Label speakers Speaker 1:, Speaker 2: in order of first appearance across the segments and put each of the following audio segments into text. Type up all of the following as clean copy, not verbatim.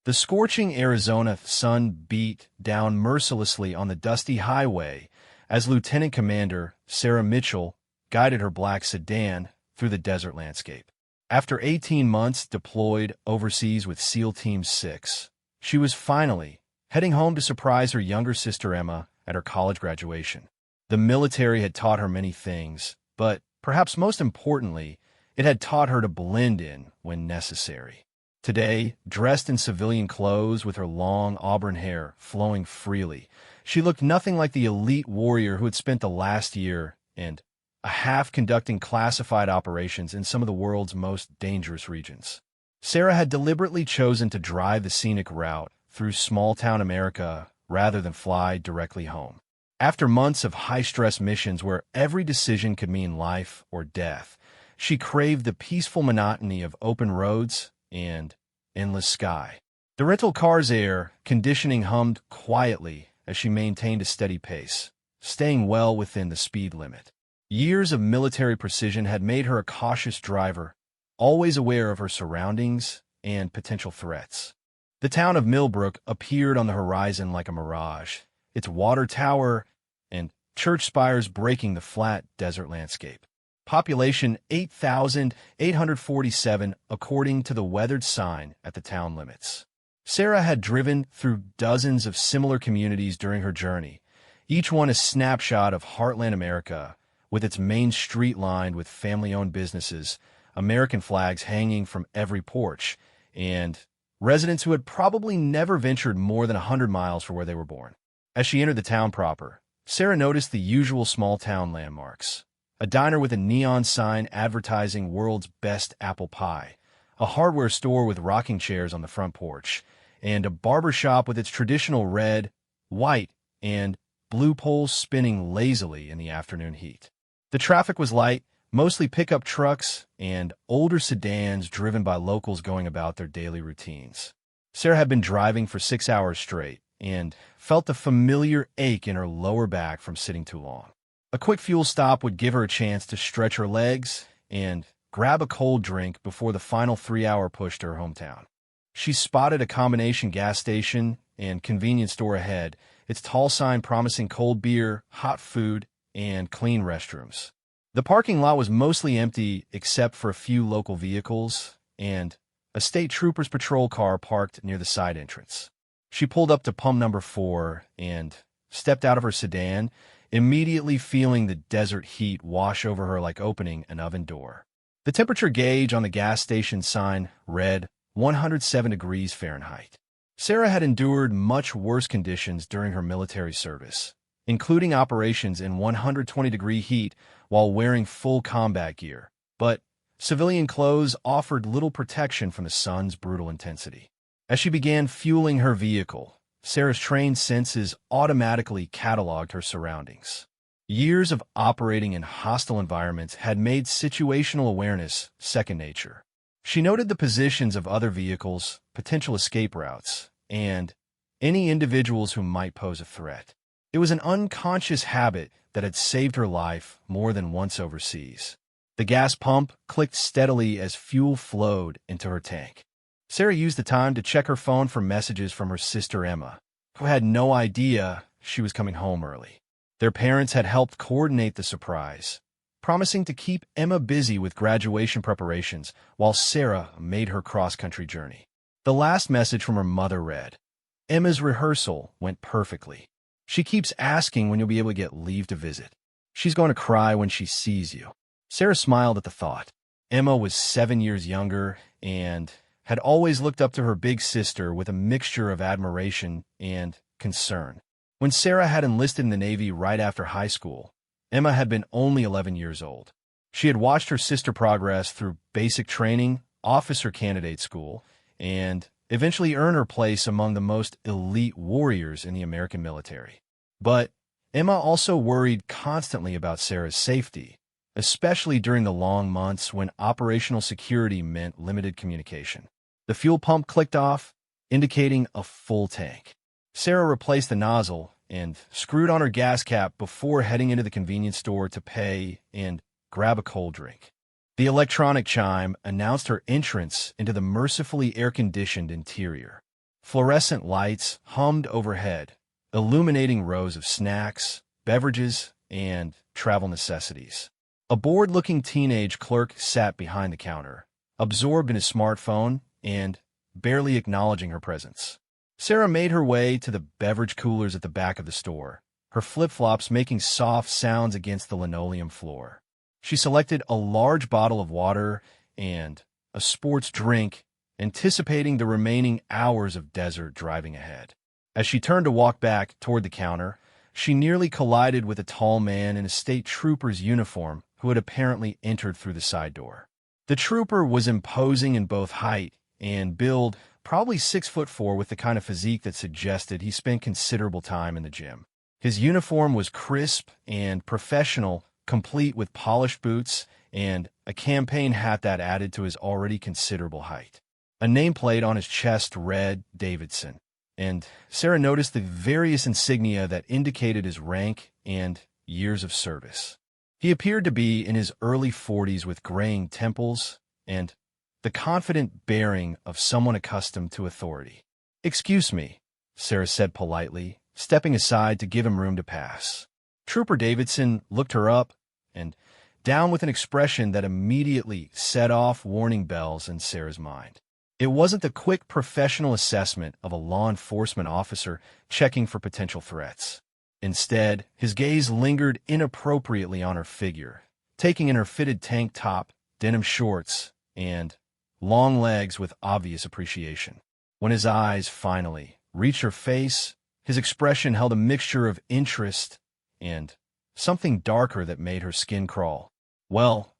Speaker 1: The scorching Arizona sun beat down mercilessly on the dusty highway as Lieutenant Commander Sarah Mitchell guided her black sedan through the desert landscape. After 18 months deployed overseas with SEAL Team 6, she was finally heading home to surprise her younger sister Emma at her college graduation. The military had taught her many things, but perhaps most importantly, it had taught her to blend in when necessary. Today, dressed in civilian clothes with her long auburn hair flowing freely, she looked nothing like the elite warrior who had spent the last year and a half conducting classified operations in some of the world's most dangerous regions. Sarah had deliberately chosen to drive the scenic route through small-town America rather than fly directly home. After months of high-stress missions where every decision could mean life or death, she craved the peaceful monotony of open roads and endless sky. The rental car's air conditioning hummed quietly as she maintained a steady pace, staying well within the speed limit. Years of military precision had made her a cautious driver, always aware of her surroundings and potential threats. The town of Millbrook appeared on the horizon like a mirage, its water tower and church spires breaking the flat desert landscape. Population 8,847 according to the weathered sign at the town limits. Sarah had driven through dozens of similar communities during her journey, each one a snapshot of heartland America, with its main street lined with family-owned businesses, American flags hanging from every porch, and residents who had probably never ventured more than 100 miles from where they were born. As she entered the town proper, Sarah noticed the usual small-town landmarks. A diner with a neon sign advertising world's best apple pie, a hardware store with rocking chairs on the front porch, and a barber shop with its traditional red, white, and blue poles spinning lazily in the afternoon heat. The traffic was light, mostly pickup trucks and older sedans driven by locals going about their daily routines. Sarah had been driving for 6 hours straight and felt the familiar ache in her lower back from sitting too long. A quick fuel stop would give her a chance to stretch her legs and grab a cold drink before the final 3-hour push to her hometown. She spotted a combination gas station and convenience store ahead, its tall sign promising cold beer, hot food, and clean restrooms. The parking lot was mostly empty except for a few local vehicles and a state trooper's patrol car parked near the side entrance. She pulled up to pump number 4 and stepped out of her sedan, immediately feeling the desert heat wash over her like opening an oven door. The temperature gauge on the gas station sign read 107 degrees Fahrenheit. Sarah had endured much worse conditions during her military service, including operations in 120-degree heat while wearing full combat gear, but civilian clothes offered little protection from the sun's brutal intensity. As she began fueling her vehicle, Sarah's trained senses automatically cataloged her surroundings. Years of operating in hostile environments had made situational awareness second nature. She noted the positions of other vehicles, potential escape routes, and any individuals who might pose a threat. It was an unconscious habit that had saved her life more than once overseas. The gas pump clicked steadily as fuel flowed into her tank. Sarah used the time to check her phone for messages from her sister Emma, who had no idea she was coming home early. Their parents had helped coordinate the surprise, promising to keep Emma busy with graduation preparations while Sarah made her cross-country journey. The last message from her mother read, "Emma's rehearsal went perfectly. She keeps asking when you'll be able to get leave to visit. She's going to cry when she sees you." Sarah smiled at the thought. Emma was 7 years younger and had always looked up to her big sister with a mixture of admiration and concern. When Sarah had enlisted in the Navy right after high school, Emma had been only 11 years old. She had watched her sister progress through basic training, officer candidate school, and eventually earn her place among the most elite warriors in the American military. But Emma also worried constantly about Sarah's safety, especially during the long months when operational security meant limited communication. The fuel pump clicked off, indicating a full tank. Sarah replaced the nozzle and screwed on her gas cap before heading into the convenience store to pay and grab a cold drink. The electronic chime announced her entrance into the mercifully air-conditioned interior. Fluorescent lights hummed overhead, illuminating rows of snacks, beverages, and travel necessities. A bored-looking teenage clerk sat behind the counter, absorbed in his smartphone and barely acknowledging her presence. Sarah made her way to the beverage coolers at the back of the store, her flip-flops making soft sounds against the linoleum floor. She selected a large bottle of water and a sports drink, anticipating the remaining hours of desert driving ahead. As she turned to walk back toward the counter, she nearly collided with a tall man in a state trooper's uniform who had apparently entered through the side door. The trooper was imposing in both height and build, probably 6'4", with the kind of physique that suggested he spent considerable time in the gym. His uniform was crisp and professional, complete with polished boots and a campaign hat that added to his already considerable height. A nameplate on his chest read Davidson, and Sarah noticed the various insignia that indicated his rank and years of service. He appeared to be in his early 40s with graying temples and the confident bearing of someone accustomed to authority. "Excuse me," Sarah said politely, stepping aside to give him room to pass. Trooper Davidson looked her up and down with an expression that immediately set off warning bells in Sarah's mind. It wasn't the quick professional assessment of a law enforcement officer checking for potential threats. Instead, his gaze lingered inappropriately on her figure, taking in her fitted tank top, denim shorts, and long legs with obvious appreciation. When his eyes finally reached her face, his expression held a mixture of interest and something darker that made her skin crawl. Well,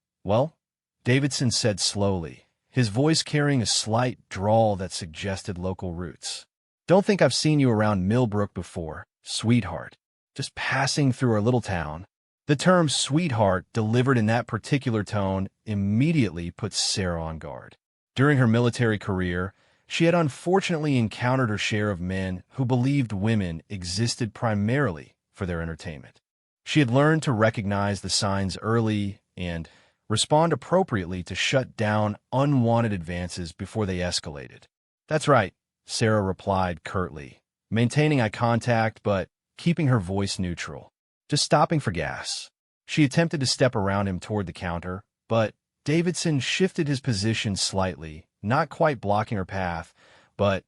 Speaker 1: Davidson said slowly, his voice carrying a slight drawl that suggested local roots. "Don't think I've seen you around Millbrook before, sweetheart. Just passing through our little town." The term sweetheart, delivered in that particular tone, immediately put Sarah on guard. During her military career, she had unfortunately encountered her share of men who believed women existed primarily for their entertainment. She had learned to recognize the signs early and respond appropriately to shut down unwanted advances before they escalated. "That's right," Sarah replied curtly, maintaining eye contact but keeping her voice neutral. "Just stopping for gas." She attempted to step around him toward the counter, but Davidson shifted his position slightly, not quite blocking her path, but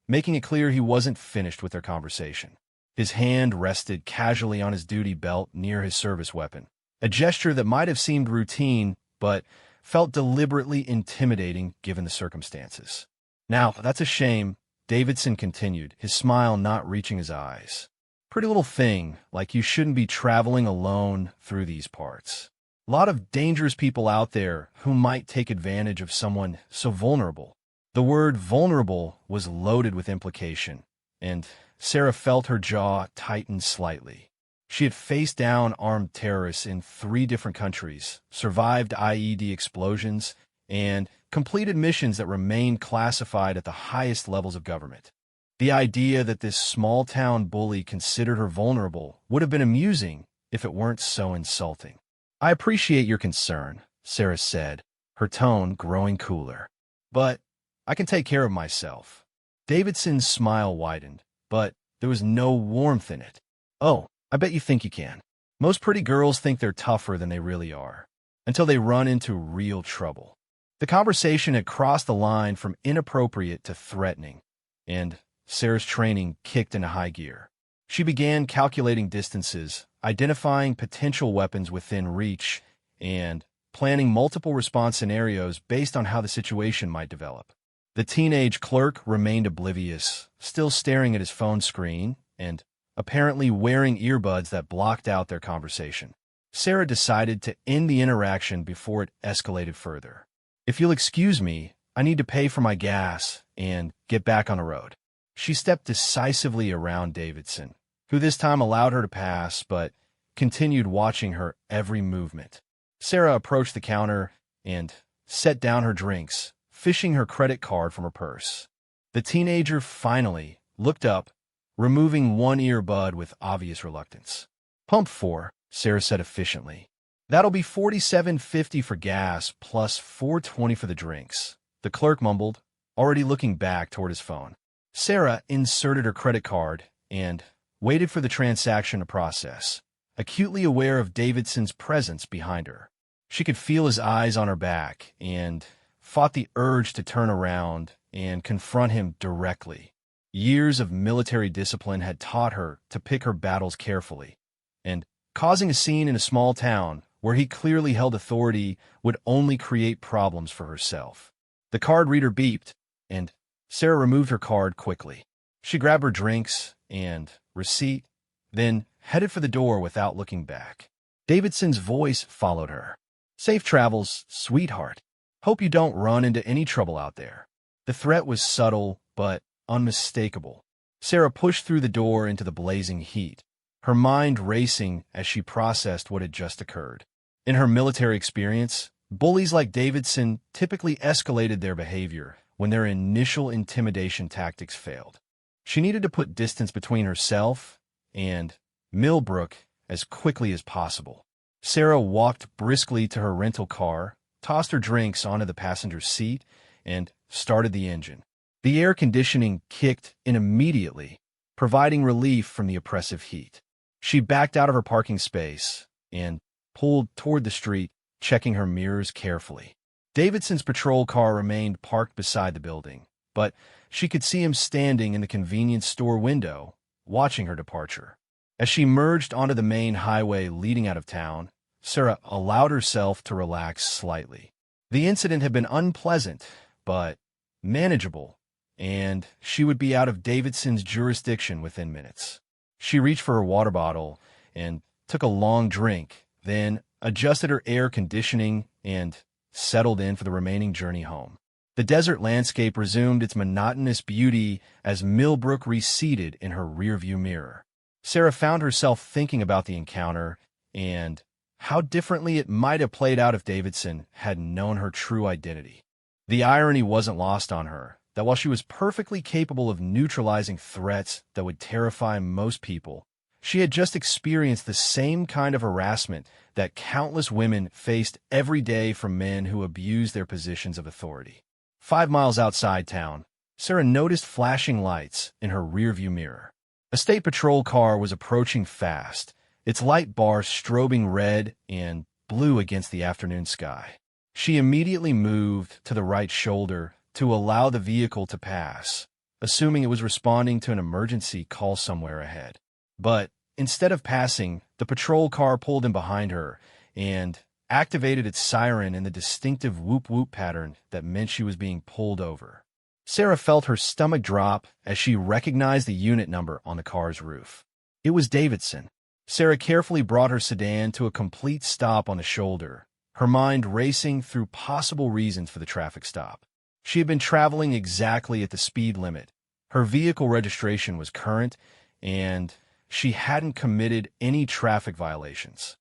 Speaker 1: making it clear he wasn't finished with their conversation. His hand rested casually on his duty belt near his service weapon, a gesture that might have seemed routine, but felt deliberately intimidating given the circumstances. "Now, that's a shame," Davidson continued, his smile not reaching his eyes. "Pretty little thing, like you shouldn't be traveling alone through these parts. A lot of dangerous people out there who might take advantage of someone so vulnerable." The word vulnerable was loaded with implication, and Sarah felt her jaw tighten slightly. She had faced down armed terrorists in 3 different countries, survived IED explosions, and completed missions that remained classified at the highest levels of government. The idea that this small-town bully considered her vulnerable would have been amusing if it weren't so insulting. "I appreciate your concern," Sarah said, her tone growing cooler. "But I can take care of myself." Davidson's smile widened, but there was no warmth in it. "Oh, I bet you think you can. Most pretty girls think they're tougher than they really are, until they run into real trouble." The conversation had crossed the line from inappropriate to threatening, and Sarah's training kicked into high gear. She began calculating distances, identifying potential weapons within reach, and planning multiple response scenarios based on how the situation might develop. The teenage clerk remained oblivious, still staring at his phone screen and apparently wearing earbuds that blocked out their conversation. Sarah decided to end the interaction before it escalated further. "If you'll excuse me, I need to pay for my gas and get back on the road." She stepped decisively around Davidson, who this time allowed her to pass but continued watching her every movement. Sarah approached the counter and set down her drinks, fishing her credit card from her purse. The teenager finally looked up, removing one earbud with obvious reluctance. "Pump 4, Sarah said efficiently. "That'll be $47.50 for gas plus $4.20 for the drinks," the clerk mumbled, already looking back toward his phone. Sarah inserted her credit card and waited for the transaction to process, acutely aware of Davidson's presence behind her. She could feel his eyes on her back and fought the urge to turn around and confront him directly. Years of military discipline had taught her to pick her battles carefully, and causing a scene in a small town where he clearly held authority would only create problems for herself. The card reader beeped, and Sarah removed her card quickly. She grabbed her drinks and receipt, then headed for the door without looking back. Davidson's voice followed her. "Safe travels, sweetheart. Hope you don't run into any trouble out there." The threat was subtle, but unmistakable. Sarah pushed through the door into the blazing heat, her mind racing as she processed what had just occurred. In her military experience, bullies like Davidson typically escalated their behavior when their initial intimidation tactics failed. She needed to put distance between herself and Millbrook as quickly as possible. Sarah walked briskly to her rental car, tossed her drinks onto the passenger seat, and started the engine. The air conditioning kicked in immediately, providing relief from the oppressive heat. She backed out of her parking space and pulled toward the street, checking her mirrors carefully. Davidson's patrol car remained parked beside the building, but she could see him standing in the convenience store window, watching her departure. As she merged onto the main highway leading out of town, Sarah allowed herself to relax slightly. The incident had been unpleasant, but manageable, and she would be out of Davidson's jurisdiction within minutes. She reached for her water bottle and took a long drink, then adjusted her air conditioning and settled in for the remaining journey home. The desert landscape resumed its monotonous beauty as Millbrook receded in her rearview mirror. Sarah found herself thinking about the encounter and how differently it might have played out if Davidson had known her true identity. The irony wasn't lost on her that while she was perfectly capable of neutralizing threats that would terrify most people, she had just experienced the same kind of harassment that countless women faced every day from men who abused their positions of authority. 5 miles outside town, Sarah noticed flashing lights in her rearview mirror. A state patrol car was approaching fast, its light bar strobing red and blue against the afternoon sky. She immediately moved to the right shoulder to allow the vehicle to pass, assuming it was responding to an emergency call somewhere ahead. But instead of passing, the patrol car pulled in behind her and activated its siren in the distinctive whoop-whoop pattern that meant she was being pulled over. Sarah felt her stomach drop as she recognized the unit number on the car's roof. It was Davidson. Sarah carefully brought her sedan to a complete stop on the shoulder, her mind racing through possible reasons for the traffic stop. She had been traveling exactly at the speed limit. Her vehicle registration was current, and she hadn't committed any traffic violations.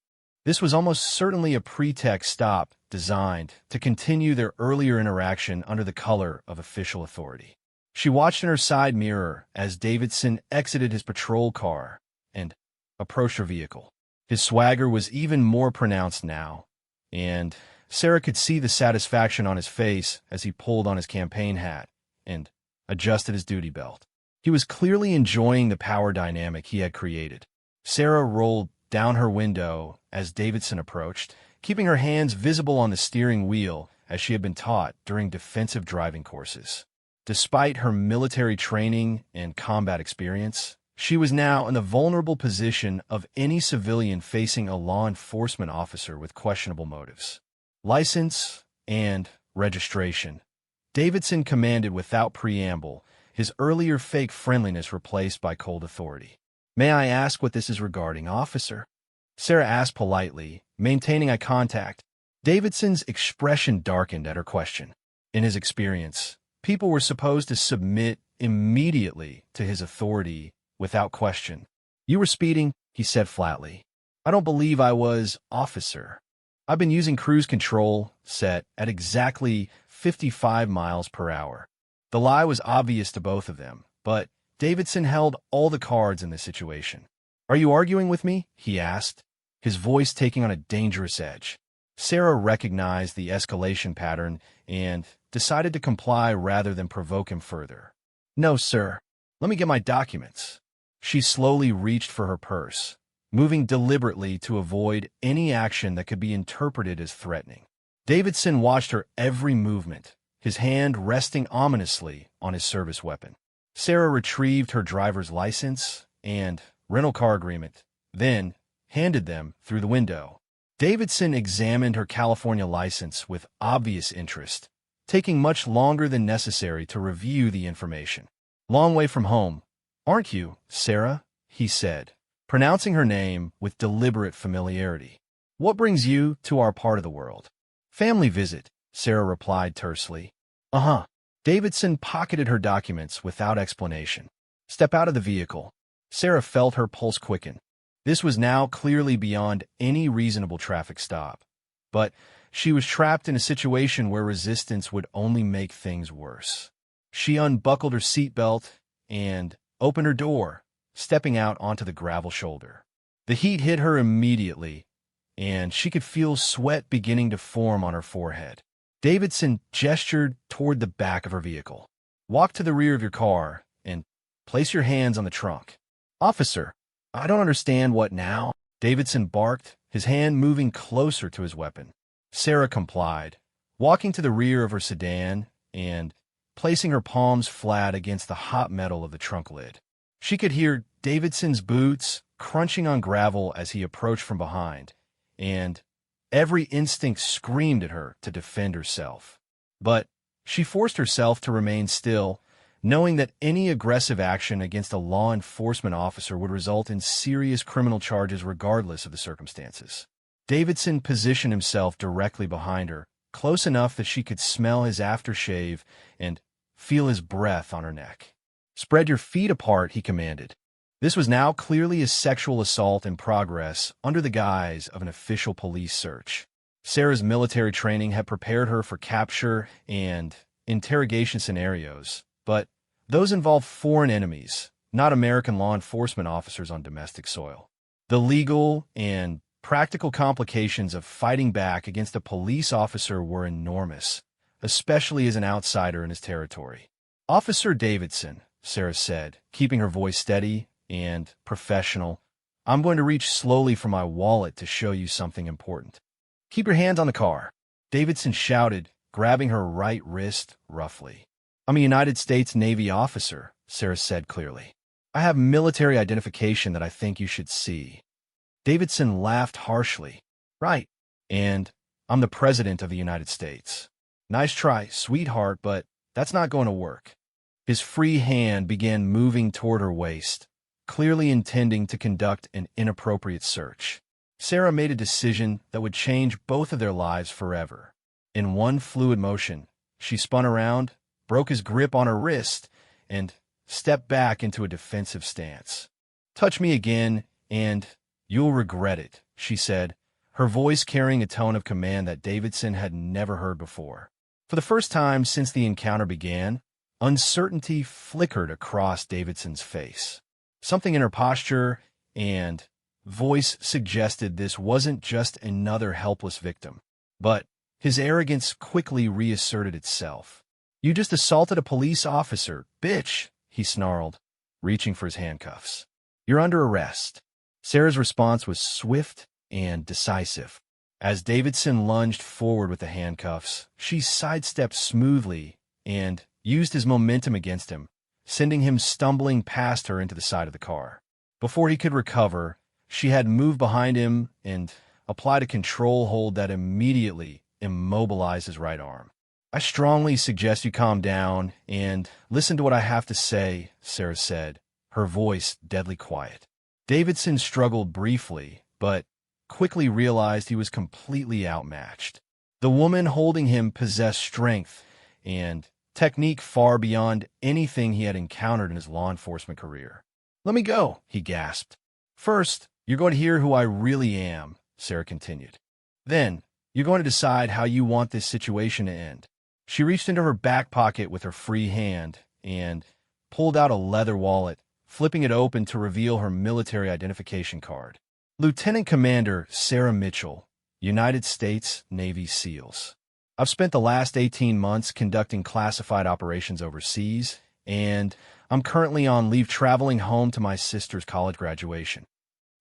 Speaker 1: This was almost certainly a pretext stop designed to continue their earlier interaction under the color of official authority. She watched in her side mirror as Davidson exited his patrol car and approached her vehicle. His swagger was even more pronounced now, and Sarah could see the satisfaction on his face as he pulled on his campaign hat and adjusted his duty belt. He was clearly enjoying the power dynamic he had created. Sarah rolled down her window as Davidson approached, keeping her hands visible on the steering wheel as she had been taught during defensive driving courses. Despite her military training and combat experience, she was now in the vulnerable position of any civilian facing a law enforcement officer with questionable motives. License and registration. Davidson commanded without preamble, his earlier fake friendliness replaced by cold authority. "May I ask what this is regarding, officer?" Sarah asked politely, maintaining eye contact. Davidson's expression darkened at her question. In his experience, people were supposed to submit immediately to his authority without question. "You were speeding," he said flatly. "I don't believe I was, officer. I've been using cruise control set at exactly 55 miles per hour. The lie was obvious to both of them, but Davidson held all the cards in this situation. "Are you arguing with me?" he asked, his voice taking on a dangerous edge. Sarah recognized the escalation pattern and decided to comply rather than provoke him further. "No, sir. Let me get my documents. She slowly reached for her purse, moving deliberately to avoid any action that could be interpreted as threatening. Davidson watched her every movement, his hand resting ominously on his service weapon. Sarah retrieved her driver's license and rental car agreement, then handed them through the window. Davidson examined her California license with obvious interest, taking much longer than necessary to review the information. "Long way from home, aren't you, Sarah?" he said, pronouncing her name with deliberate familiarity. "What brings you to our part of the world?" "Family visit," Sarah replied tersely. "Uh-huh." Davidson pocketed her documents without explanation. "Step out of the vehicle." Sarah felt her pulse quicken. This was now clearly beyond any reasonable traffic stop, but she was trapped in a situation where resistance would only make things worse. She unbuckled her seatbelt and opened her door, stepping out onto the gravel shoulder. The heat hit her immediately, and she could feel sweat beginning to form on her forehead. Davidson gestured toward the back of her vehicle. "Walk to the rear of your car and place your hands on the trunk." "Officer, I don't understand what now?" Davidson barked, his hand moving closer to his weapon. Sarah complied, walking to the rear of her sedan and placing her palms flat against the hot metal of the trunk lid. She could hear Davidson's boots crunching on gravel as he approached from behind, and every instinct screamed at her to defend herself. But she forced herself to remain still, knowing that any aggressive action against a law enforcement officer would result in serious criminal charges regardless of the circumstances. Davidson positioned himself directly behind her, close enough that she could smell his aftershave and feel his breath on her neck. "Spread your feet apart," he commanded. This was now clearly a sexual assault in progress under the guise of an official police search. Sarah's military training had prepared her for capture and interrogation scenarios, but those involved foreign enemies, not American law enforcement officers on domestic soil. The legal and practical complications of fighting back against a police officer were enormous, especially as an outsider in his territory. "Officer Davidson," Sarah said, keeping her voice steady and professional, "I'm going to reach slowly for my wallet to show you something important." "Keep your hands on the car," Davidson shouted, grabbing her right wrist roughly. "I'm a United States Navy officer," Sarah said clearly. "I have military identification that I think you should see." Davidson laughed harshly. "Right, and I'm the President of the United States." "Nice try, sweetheart, but that's not going to work." His free hand began moving toward her waist, clearly intending to conduct an inappropriate search. Sarah made a decision that would change both of their lives forever. In one fluid motion, she spun around, broke his grip on her wrist, and stepped back into a defensive stance. "Touch me again, and you'll regret it," she said, her voice carrying a tone of command that Davidson had never heard before. For the first time since the encounter began, uncertainty flickered across Davidson's face. Something in her posture and voice suggested this wasn't just another helpless victim, but his arrogance quickly reasserted itself. "You just assaulted a police officer, bitch," he snarled, reaching for his handcuffs. "You're under arrest." Sarah's response was swift and decisive. As Davidson lunged forward with the handcuffs, she sidestepped smoothly and used his momentum against him, sending him stumbling past her into the side of the car. Before he could recover, she had moved behind him and applied a control hold that immediately immobilized his right arm. "I strongly suggest you calm down and listen to what I have to say," Sarah said, her voice deadly quiet. Davidson struggled briefly, but quickly realized he was completely outmatched. The woman holding him possessed strength and technique far beyond anything he had encountered in his law enforcement career. "Let me go," he gasped. "First, you're going to hear who I really am," Sarah continued. "Then, you're going to decide how you want this situation to end." She reached into her back pocket with her free hand and pulled out a leather wallet, flipping it open to reveal her military identification card. "Lieutenant Commander Sarah Mitchell, United States Navy SEALs. I've spent the last 18 months conducting classified operations overseas, and I'm currently on leave traveling home to my sister's college graduation.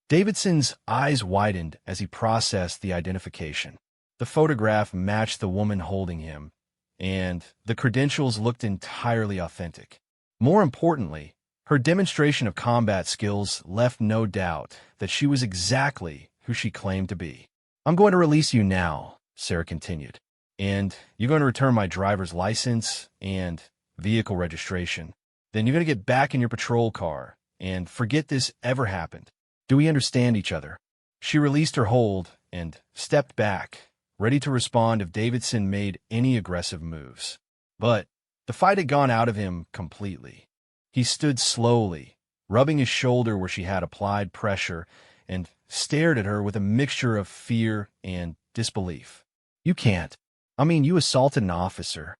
Speaker 1: Davidson's eyes widened as he processed the identification. The photograph matched the woman holding him, and the credentials looked entirely authentic. More importantly, her demonstration of combat skills left no doubt that she was exactly who she claimed to be. "I'm going to release you now," Sarah continued, "and you're going to return my driver's license and vehicle registration. Then you're going to get back in your patrol car and forget this ever happened. Do we understand each other?" She released her hold and stepped back, ready to respond if Davidson made any aggressive moves. But the fight had gone out of him completely. He stood slowly, rubbing his shoulder where she had applied pressure, and stared at her with a mixture of fear and disbelief. "You can't. I mean, you assaulted an officer,"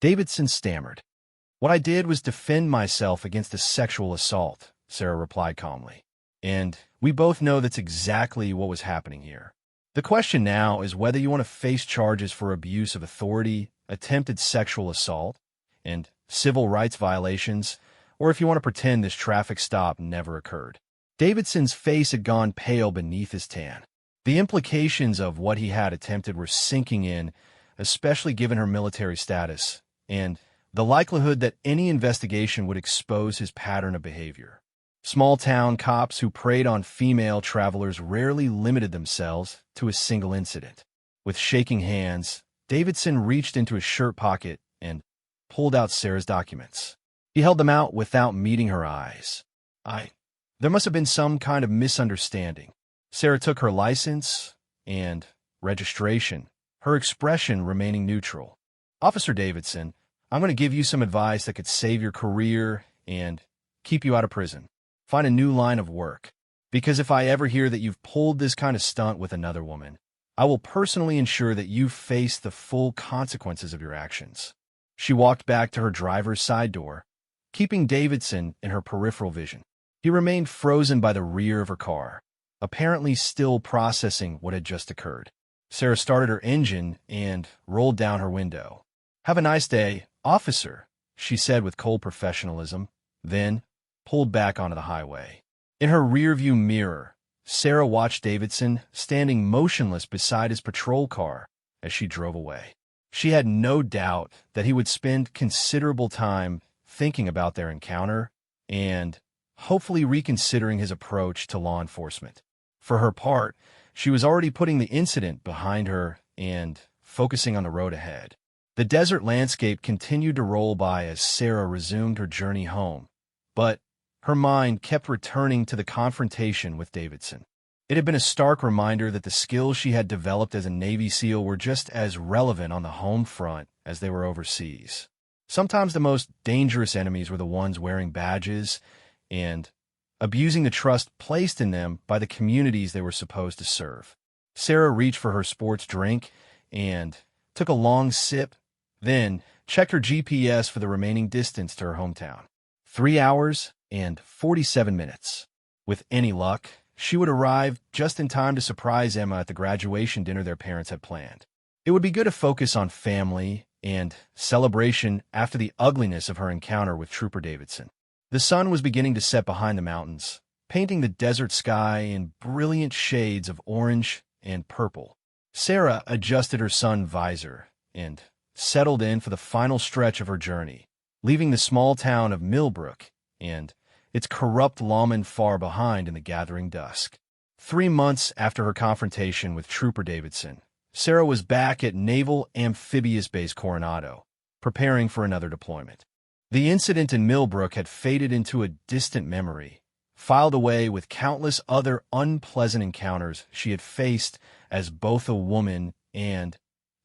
Speaker 1: Davidson stammered. "What I did was defend myself against a sexual assault," Sarah replied calmly. "And we both know that's exactly what was happening here. The question now is whether you want to face charges for abuse of authority, attempted sexual assault, and civil rights violations, or if you want to pretend this traffic stop never occurred." Davidson's face had gone pale beneath his tan. The implications of what he had attempted were sinking in, especially given her military status, and the likelihood that any investigation would expose his pattern of behavior. Small-town cops who preyed on female travelers rarely limited themselves to a single incident. With shaking hands, Davidson reached into his shirt pocket and pulled out Sarah's documents. He held them out without meeting her eyes. There must have been some kind of misunderstanding." Sarah took her license and registration, her expression remaining neutral. "Officer Davidson, I'm going to give you some advice that could save your career and keep you out of prison. Find a new line of work. Because if I ever hear that you've pulled this kind of stunt with another woman, I will personally ensure that you face the full consequences of your actions." She walked back to her driver's side door, keeping Davidson in her peripheral vision. He remained frozen by the rear of her car, apparently still processing what had just occurred. Sarah started her engine and rolled down her window. "Have a nice day, officer," she said with cold professionalism, then pulled back onto the highway. In her rearview mirror, Sarah watched Davidson standing motionless beside his patrol car as she drove away. She had no doubt that he would spend considerable time thinking about their encounter and hopefully reconsidering his approach to law enforcement. For her part, she was already putting the incident behind her and focusing on the road ahead. The desert landscape continued to roll by as Sarah resumed her journey home, but her mind kept returning to the confrontation with Davidson. It had been a stark reminder that the skills she had developed as a Navy SEAL were just as relevant on the home front as they were overseas. Sometimes the most dangerous enemies were the ones wearing badges and abusing the trust placed in them by the communities they were supposed to serve. Sarah reached for her sports drink and took a long sip, then checked her GPS for the remaining distance to her hometown. 3 hours and 47 minutes. With any luck, she would arrive just in time to surprise Emma at the graduation dinner their parents had planned. It would be good to focus on family and celebration after the ugliness of her encounter with Trooper Davidson. The sun was beginning to set behind the mountains, painting the desert sky in brilliant shades of orange and purple. Sarah adjusted her sun visor and settled in for the final stretch of her journey, leaving the small town of Millbrook and its corrupt lawmen far behind in the gathering dusk. 3 months after her confrontation with Trooper Davidson, Sarah was back at Naval Amphibious Base Coronado, preparing for another deployment. The incident in Millbrook had faded into a distant memory, filed away with countless other unpleasant encounters she had faced as both a woman and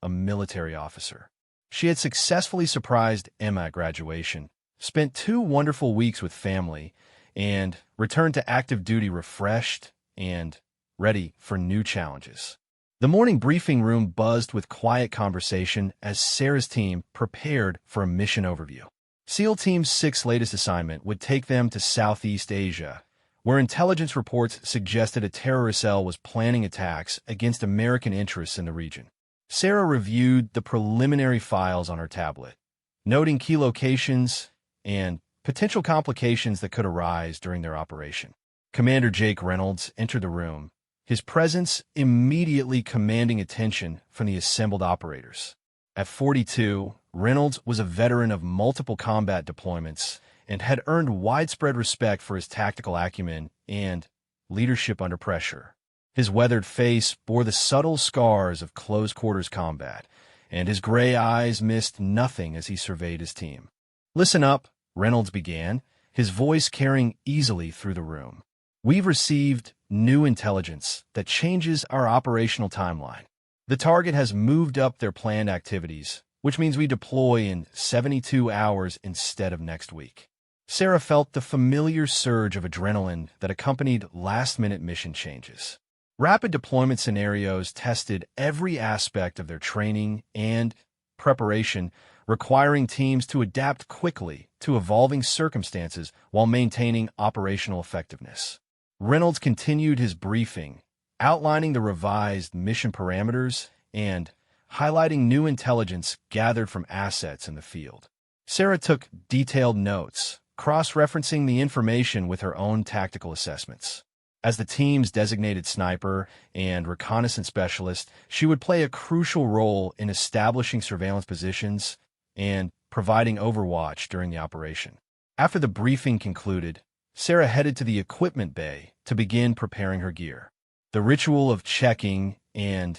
Speaker 1: a military officer. She had successfully surprised Emma at graduation, spent 2 wonderful weeks with family, and returned to active duty refreshed and ready for new challenges. The morning briefing room buzzed with quiet conversation as Sarah's team prepared for a mission overview. SEAL Team 6's latest assignment would take them to Southeast Asia, where intelligence reports suggested a terrorist cell was planning attacks against American interests in the region. Sarah reviewed the preliminary files on her tablet, noting key locations and potential complications that could arise during their operation. Commander Jake Reynolds entered the room, his presence immediately commanding attention from the assembled operators. At 42, Reynolds was a veteran of multiple combat deployments and had earned widespread respect for his tactical acumen and leadership under pressure. His weathered face bore the subtle scars of close-quarters combat, and his gray eyes missed nothing as he surveyed his team. "Listen up," Reynolds began, his voice carrying easily through the room. "We've received new intelligence that changes our operational timeline. The target has moved up their planned activities, which means we deploy in 72 hours instead of next week." Sarah felt the familiar surge of adrenaline that accompanied last-minute mission changes. Rapid deployment scenarios tested every aspect of their training and preparation, requiring teams to adapt quickly to evolving circumstances while maintaining operational effectiveness. Reynolds continued his briefing, outlining the revised mission parameters and highlighting new intelligence gathered from assets in the field. Sarah took detailed notes, cross-referencing the information with her own tactical assessments. As the team's designated sniper and reconnaissance specialist, she would play a crucial role in establishing surveillance positions and providing overwatch during the operation. After the briefing concluded, Sarah headed to the equipment bay to begin preparing her gear. The ritual of checking and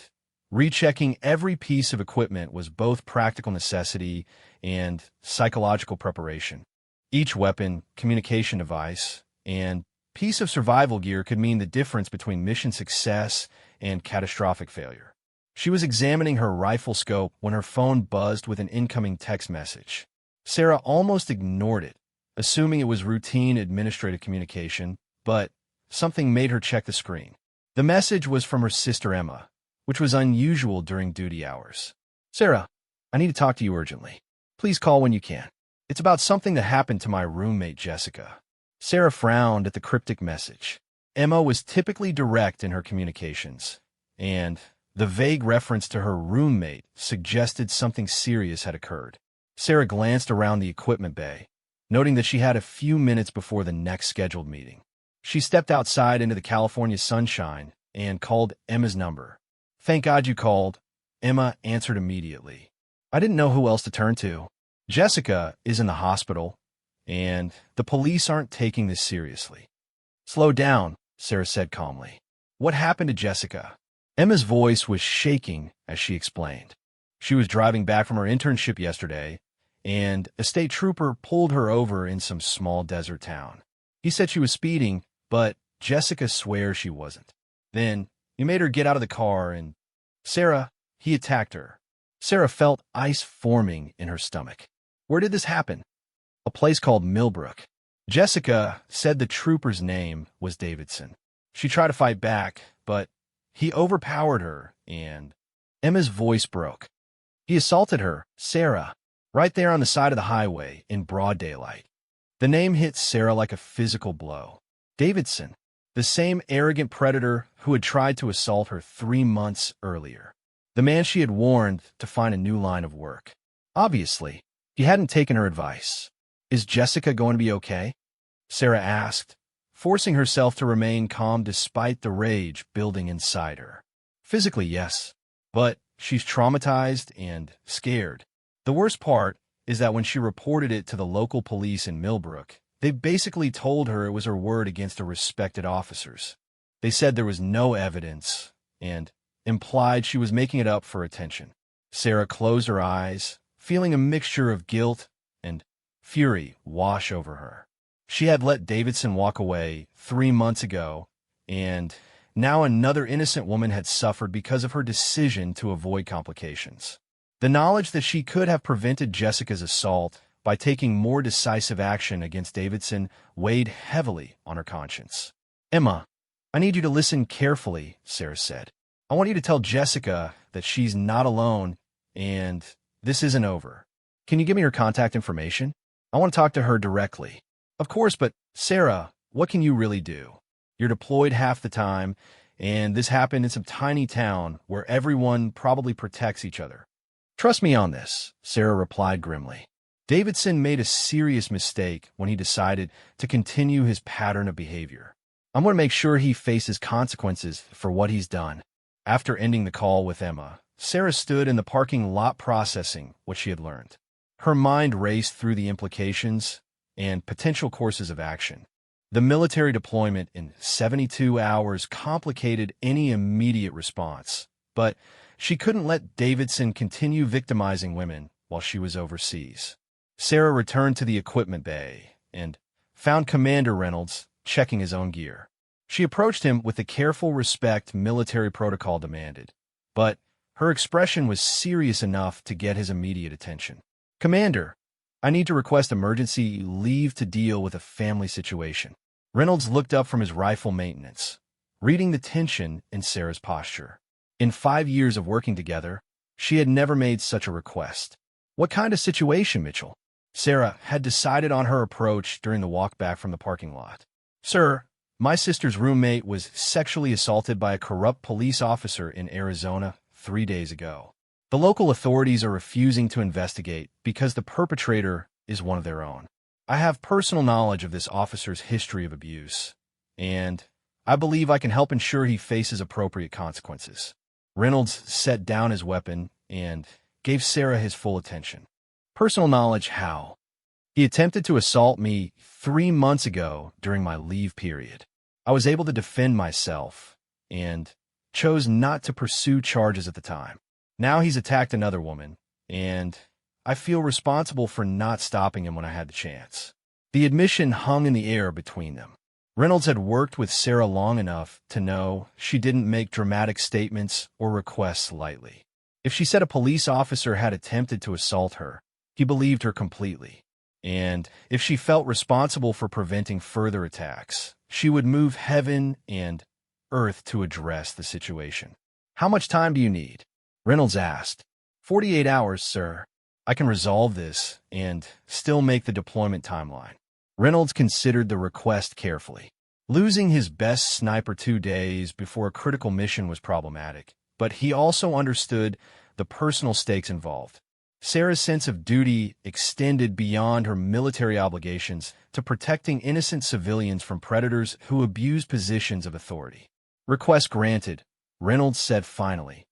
Speaker 1: rechecking every piece of equipment was both practical necessity and psychological preparation. Each weapon, communication device, and piece of survival gear could mean the difference between mission success and catastrophic failure. She was examining her rifle scope when her phone buzzed with an incoming text message. Sarah almost ignored it, assuming it was routine administrative communication, but something made her check the screen. The message was from her sister Emma, which was unusual during duty hours. "Sarah, I need to talk to you urgently. Please call when you can. It's about something that happened to my roommate, Jessica." Sarah frowned at the cryptic message. Emma was typically direct in her communications, and the vague reference to her roommate suggested something serious had occurred. Sarah glanced around the equipment bay, noting that she had a few minutes before the next scheduled meeting. She stepped outside into the California sunshine and called Emma's number. "Thank God you called," Emma answered immediately. "I didn't know who else to turn to. Jessica is in the hospital, and the police aren't taking this seriously." "Slow down," Sarah said calmly. "What happened to Jessica?" Emma's voice was shaking as she explained. She was driving back from her internship yesterday, and a state trooper pulled her over in some small desert town. He said she was speeding, but Jessica swears she wasn't. Then he made her get out of the car and he attacked her. Sarah felt ice forming in her stomach. "Where did this happen?" "A place called Millbrook." Jessica said the trooper's name was Davidson. She tried to fight back, but he overpowered her, and Emma's voice broke. "He assaulted her, Sarah, right there on the side of the highway in broad daylight." The name hit Sarah like a physical blow. Davidson, the same arrogant predator who had tried to assault her 3 months earlier. The man she had warned to find a new line of work. Obviously, he hadn't taken her advice. "Is Jessica going to be okay?" Sarah asked, forcing herself to remain calm despite the rage building inside her. "Physically, yes, but she's traumatized and scared. The worst part is that when she reported it to the local police in Millbrook, they basically told her it was her word against her respected officers. They said there was no evidence and implied she was making it up for attention." Sarah closed her eyes, feeling a mixture of guilt and fury wash over her. She had let Davidson walk away 3 months ago, and now another innocent woman had suffered because of her decision to avoid complications. The knowledge that she could have prevented Jessica's assault by taking more decisive action against Davidson weighed heavily on her conscience. "Emma, I need you to listen carefully," Sarah said. "I want you to tell Jessica that she's not alone and this isn't over. Can you give me her contact information? I want to talk to her directly." "Of course, but Sarah, what can you really do? You're deployed half the time, and this happened in some tiny town where everyone probably protects each other." "Trust me on this," Sarah replied grimly. Davidson made a serious mistake when he decided to continue his pattern of behavior. I'm going to make sure he faces consequences for what he's done. After ending the call with Emma, Sarah stood in the parking lot processing what she had learned. Her mind raced through the implications and potential courses of action. The military deployment in 72 hours complicated any immediate response, but she couldn't let Davidson continue victimizing women while she was overseas. Sarah returned to the equipment bay and found Commander Reynolds checking his own gear. She approached him with the careful respect military protocol demanded, but her expression was serious enough to get his immediate attention. "Commander, I need to request emergency leave to deal with a family situation." Reynolds looked up from his rifle maintenance, reading the tension in Sarah's posture. In 5 years of working together, she had never made such a request. "What kind of situation, Mitchell?" Sarah had decided on her approach during the walk back from the parking lot. "Sir, my sister's roommate was sexually assaulted by a corrupt police officer in Arizona 3 days ago. The local authorities are refusing to investigate because the perpetrator is one of their own. I have personal knowledge of this officer's history of abuse, and I believe I can help ensure he faces appropriate consequences." Reynolds set down his weapon and gave Sarah his full attention. "Personal knowledge how?" "He attempted to assault me 3 months ago during my leave period. I was able to defend myself and chose not to pursue charges at the time. Now he's attacked another woman, and I feel responsible for not stopping him when I had the chance." The admission hung in the air between them. Reynolds had worked with Sarah long enough to know she didn't make dramatic statements or requests lightly. If she said a police officer had attempted to assault her, he believed her completely. And if she felt responsible for preventing further attacks, she would move heaven and earth to address the situation. "How much time do you need?" Reynolds asked. 48 hours, sir. I can resolve this and still make the deployment timeline." Reynolds considered the request carefully. Losing his best sniper 2 days before a critical mission was problematic, but he also understood the personal stakes involved. Sarah's sense of duty extended beyond her military obligations to protecting innocent civilians from predators who abused positions of authority. "Request granted," Reynolds said finally.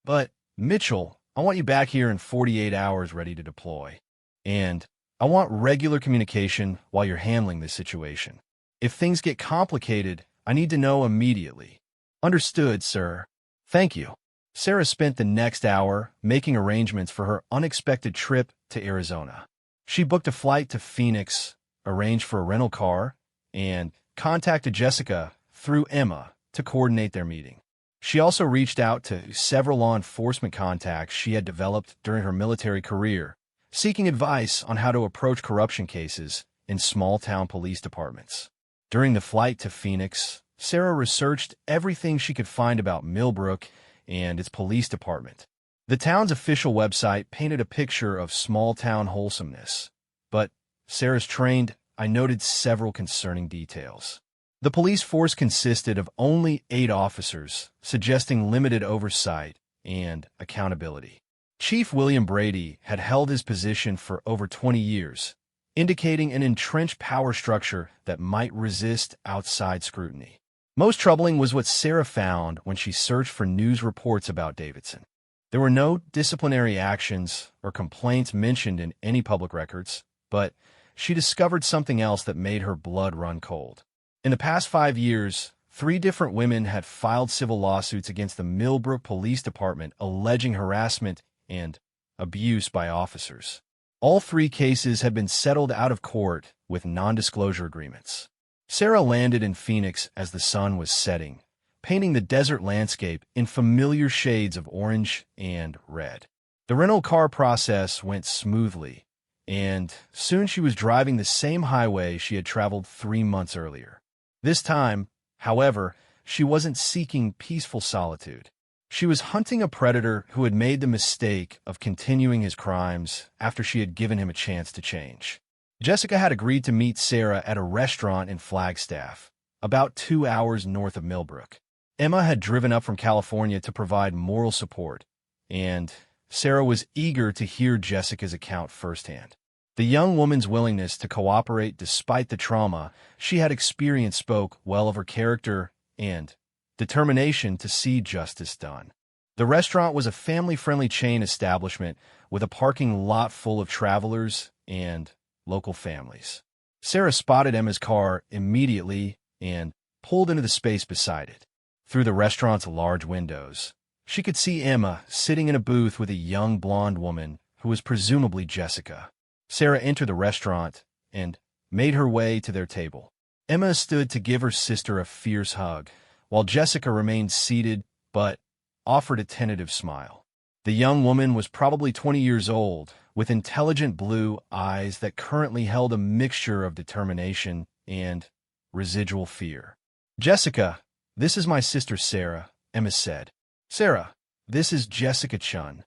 Speaker 1: "But, Mitchell, I want you back here in 48 hours ready to deploy. And I want regular communication while you're handling this situation. If things get complicated, I need to know immediately." "Understood, sir. Thank you." Sarah spent the next hour making arrangements for her unexpected trip to Arizona. She booked a flight to Phoenix, arranged for a rental car, and contacted Jessica through Emma to coordinate their meeting. She also reached out to several law enforcement contacts she had developed during her military career, seeking advice on how to approach corruption cases in small-town police departments. During the flight to Phoenix, Sarah researched everything she could find about Millbrook and its police department. The town's official website painted a picture of small-town wholesomeness, but Sarah's trained eye noted several concerning details. The police force consisted of only 8 officers, suggesting limited oversight and accountability. Chief William Brady had held his position for over 20 years, indicating an entrenched power structure that might resist outside scrutiny. Most troubling was what Sarah found when she searched for news reports about Davidson. There were no disciplinary actions or complaints mentioned in any public records, but she discovered something else that made her blood run cold. In the past 5 years, 3 different women had filed civil lawsuits against the Millbrook Police Department alleging harassment and abuse by officers. All 3 cases had been settled out of court with non-disclosure agreements. Sarah landed in Phoenix as the sun was setting, painting the desert landscape in familiar shades of orange and red. The rental car process went smoothly, and soon she was driving the same highway she had traveled 3 months earlier. This time, however, she wasn't seeking peaceful solitude. She was hunting a predator who had made the mistake of continuing his crimes after she had given him a chance to change. Jessica had agreed to meet Sarah at a restaurant in Flagstaff, about 2 hours north of Millbrook. Emma had driven up from California to provide moral support, and Sarah was eager to hear Jessica's account firsthand. The young woman's willingness to cooperate despite the trauma she had experienced spoke well of her character and determination to see justice done. The restaurant was a family-friendly chain establishment with a parking lot full of travelers and local families. Sarah spotted Emma's car immediately and pulled into the space beside it. Through the restaurant's large windows, she could see Emma sitting in a booth with a young blonde woman who was presumably Jessica. Sarah entered the restaurant and made her way to their table. Emma stood to give her sister a fierce hug, while Jessica remained seated but offered a tentative smile. The young woman was probably 20 years old, with intelligent blue eyes that currently held a mixture of determination and residual fear. "Jessica, this is my sister Sarah," Emma said. "Sarah, this is Jessica Chun."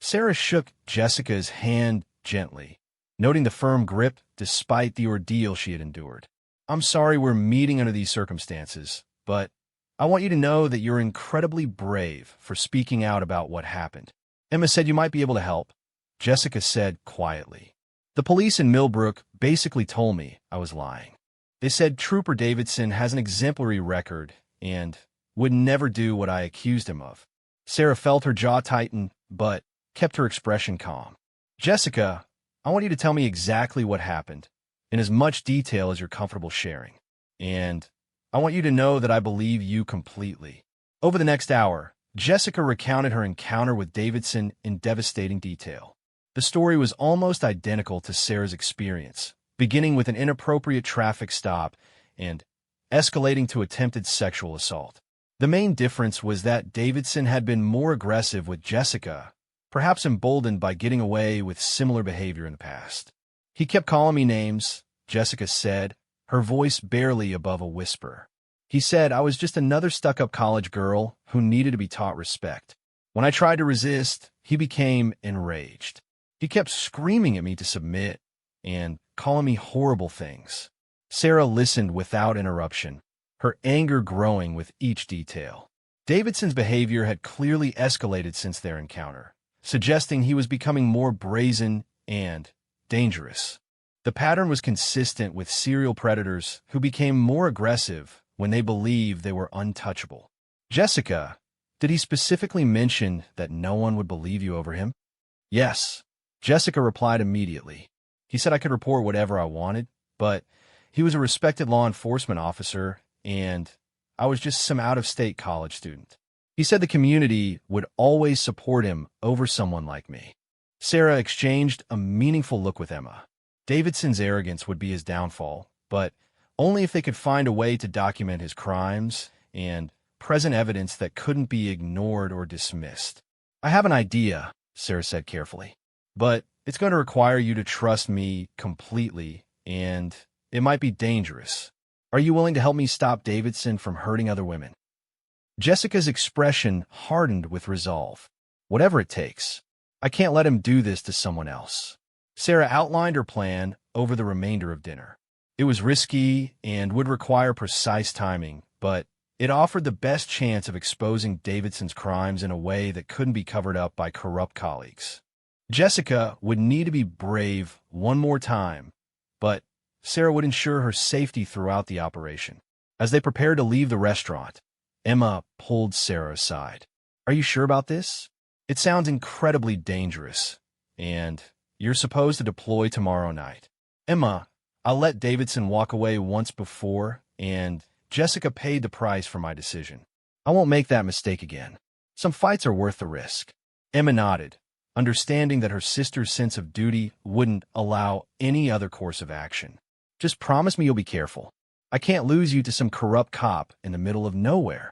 Speaker 1: Sarah shook Jessica's hand gently, noting the firm grip despite the ordeal she had endured. "I'm sorry we're meeting under these circumstances, but I want you to know that you're incredibly brave for speaking out about what happened." Emma said you might be able to help. Jessica said quietly, "The police in Millbrook basically told me I was lying. They said Trooper Davidson has an exemplary record and would never do what I accused him of." Sarah felt her jaw tighten, but kept her expression calm. "Jessica, I want you to tell me exactly what happened, in as much detail as you're comfortable sharing. And I want you to know that I believe you completely." Over the next hour, Jessica recounted her encounter with Davidson in devastating detail. The story was almost identical to Sarah's experience, beginning with an inappropriate traffic stop and escalating to attempted sexual assault. The main difference was that Davidson had been more aggressive with Jessica, perhaps emboldened by getting away with similar behavior in the past. "He kept calling me names," Jessica said, her voice barely above a whisper. "He said I was just another stuck-up college girl who needed to be taught respect. When I tried to resist, he became enraged. He kept screaming at me to submit and calling me horrible things." Sarah listened without interruption, her anger growing with each detail. Davidson's behavior had clearly escalated since their encounter, suggesting he was becoming more brazen and dangerous. The pattern was consistent with serial predators who became more aggressive when they believed they were untouchable. "Jessica, did he specifically mention that no one would believe you over him?" "Yes," Jessica replied immediately. "He said I could report whatever I wanted, but he was a respected law enforcement officer, and I was just some out-of-state college student. He said the community would always support him over someone like me." Sarah exchanged a meaningful look with Emma. Davidson's arrogance would be his downfall, but only if they could find a way to document his crimes and present evidence that couldn't be ignored or dismissed. "I have an idea," Sarah said carefully, "but it's going to require you to trust me completely, and it might be dangerous. Are you willing to help me stop Davidson from hurting other women?" Jessica's expression hardened with resolve. "Whatever it takes. I can't let him do this to someone else." Sarah outlined her plan over the remainder of dinner. It was risky and would require precise timing, but it offered the best chance of exposing Davidson's crimes in a way that couldn't be covered up by corrupt colleagues. Jessica would need to be brave one more time, but Sarah would ensure her safety throughout the operation. As they prepared to leave the restaurant, Emma pulled Sarah aside. "Are you sure about this? It sounds incredibly dangerous, and you're supposed to deploy tomorrow night." "Emma, I'll let Davidson walk away once before, and Jessica paid the price for my decision. I won't make that mistake again. Some fights are worth the risk." Emma nodded, understanding that her sister's sense of duty wouldn't allow any other course of action. "Just promise me you'll be careful. I can't lose you to some corrupt cop in the middle of nowhere."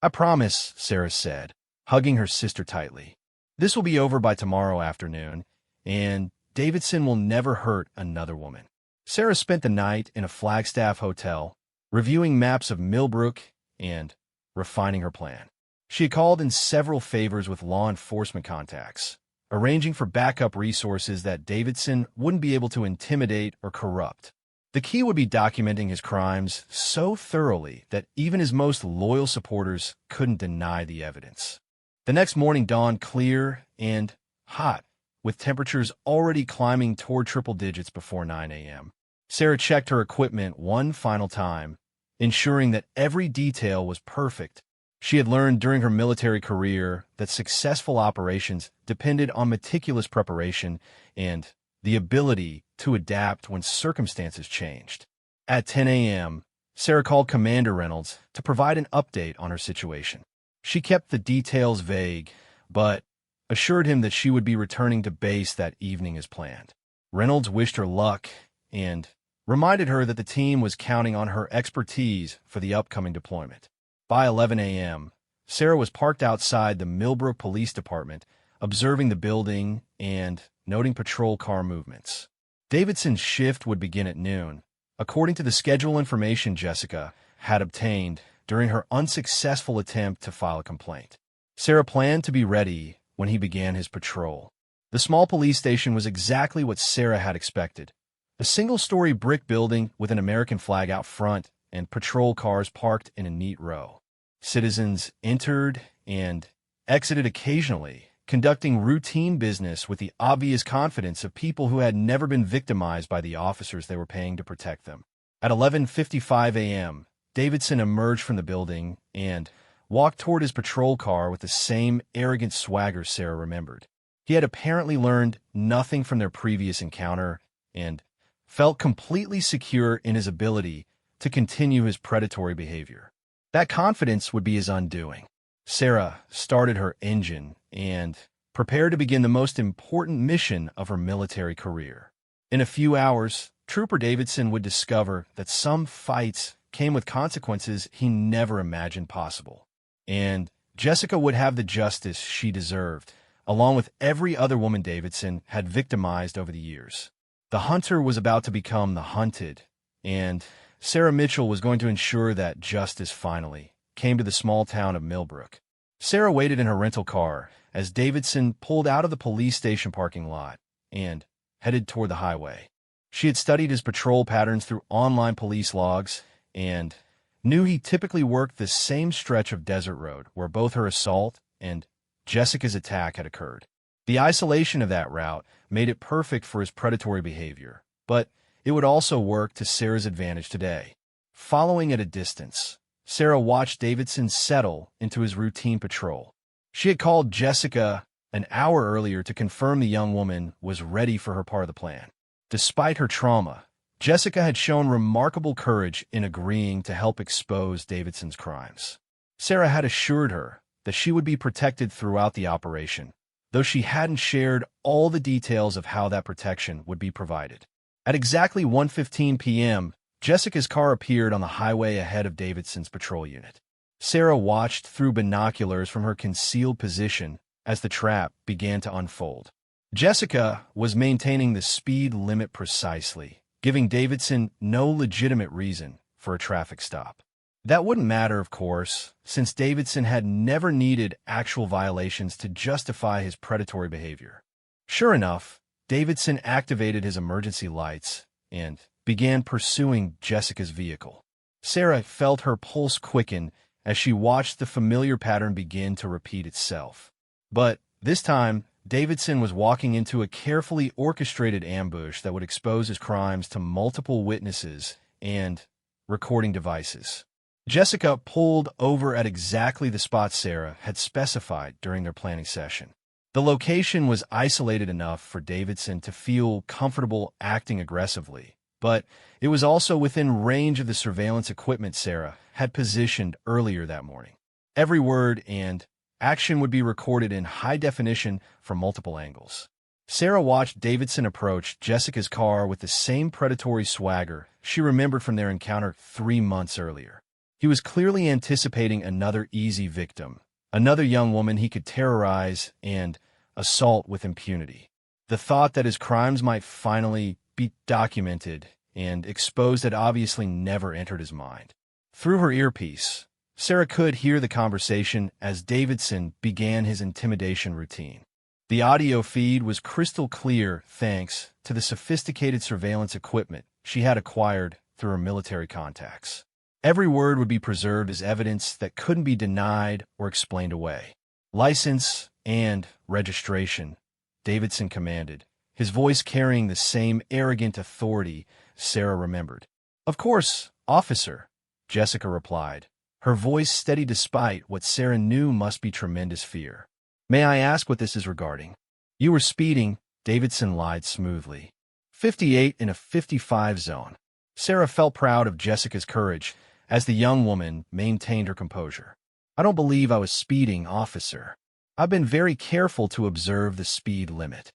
Speaker 1: "I promise," Sarah said, hugging her sister tightly. "This will be over by tomorrow afternoon, and Davidson will never hurt another woman." Sarah spent the night in a Flagstaff hotel, reviewing maps of Millbrook and refining her plan. She had called in several favors with law enforcement contacts, arranging for backup resources that Davidson wouldn't be able to intimidate or corrupt. The key would be documenting his crimes so thoroughly that even his most loyal supporters couldn't deny the evidence. The next morning dawned clear and hot, with temperatures already climbing toward triple digits before 9 a.m. Sarah checked her equipment one final time, ensuring that every detail was perfect. She had learned during her military career that successful operations depended on meticulous preparation and the ability to adapt when circumstances changed. At 10 a.m., Sarah called Commander Reynolds to provide an update on her situation. She kept the details vague, but assured him that she would be returning to base that evening as planned. Reynolds wished her luck and reminded her that the team was counting on her expertise for the upcoming deployment. By 11 a.m., Sarah was parked outside the Millbrook Police Department, observing the building and noting patrol car movements. Davidson's shift would begin at noon, according to the schedule information Jessica had obtained during her unsuccessful attempt to file a complaint. Sarah planned to be ready when he began his patrol. The small police station was exactly what Sarah had expected. A single-story brick building with an American flag out front and patrol cars parked in a neat row. Citizens entered and exited occasionally, conducting routine business with the obvious confidence of people who had never been victimized by the officers they were paying to protect them. At 11:55 a.m., Davidson emerged from the building and walked toward his patrol car with the same arrogant swagger Sarah remembered. He had apparently learned nothing from their previous encounter and felt completely secure in his ability to continue his predatory behavior. That confidence would be his undoing. Sarah started her engine and prepared to begin the most important mission of her military career. In a few hours, Trooper Davidson would discover that some fights came with consequences he never imagined possible. And Jessica would have the justice she deserved, along with every other woman Davidson had victimized over the years. The hunter was about to become the hunted, and Sarah Mitchell was going to ensure that justice finally came to the small town of Millbrook. Sarah waited in her rental car as Davidson pulled out of the police station parking lot and headed toward the highway. She had studied his patrol patterns through online police logs and knew he typically worked the same stretch of desert road where both her assault and Jessica's attack had occurred. The isolation of that route made it perfect for his predatory behavior, but it would also work to Sarah's advantage today. Following at a distance, Sarah watched Davidson settle into his routine patrol. She had called Jessica an hour earlier to confirm the young woman was ready for her part of the plan. Despite her trauma, Jessica had shown remarkable courage in agreeing to help expose Davidson's crimes. Sarah had assured her that she would be protected throughout the operation, though she hadn't shared all the details of how that protection would be provided. At exactly 1:15 p.m., Jessica's car appeared on the highway ahead of Davidson's patrol unit. Sarah watched through binoculars from her concealed position as the trap began to unfold. Jessica was maintaining the speed limit precisely, giving Davidson no legitimate reason for a traffic stop. That wouldn't matter, of course, since Davidson had never needed actual violations to justify his predatory behavior. Sure enough, Davidson activated his emergency lights and began pursuing Jessica's vehicle. Sarah felt her pulse quicken as she watched the familiar pattern begin to repeat itself. But this time, Davidson was walking into a carefully orchestrated ambush that would expose his crimes to multiple witnesses and recording devices. Jessica pulled over at exactly the spot Sarah had specified during their planning session. The location was isolated enough for Davidson to feel comfortable acting aggressively, but it was also within range of the surveillance equipment Sarah had positioned earlier that morning. Every word and action would be recorded in high definition from multiple angles. Sarah watched Davidson approach Jessica's car with the same predatory swagger she remembered from their encounter 3 months earlier. He was clearly anticipating another easy victim, another young woman he could terrorize and assault with impunity. The thought that his crimes might finally be documented and exposed had obviously never entered his mind. Through her earpiece, Sarah could hear the conversation as Davidson began his intimidation routine. The audio feed was crystal clear thanks to the sophisticated surveillance equipment she had acquired through her military contacts. Every word would be preserved as evidence that couldn't be denied or explained away. License and registration, Davidson commanded, his voice carrying the same arrogant authority Sarah remembered. "Of course, officer," Jessica replied, her voice steady despite what Sarah knew must be tremendous fear. "May I ask what this is regarding?" "You were speeding," Davidson lied smoothly. 58 in a 55 zone. Sarah felt proud of Jessica's courage as the young woman maintained her composure. "I don't believe I was speeding, officer. I've been very careful to observe the speed limit."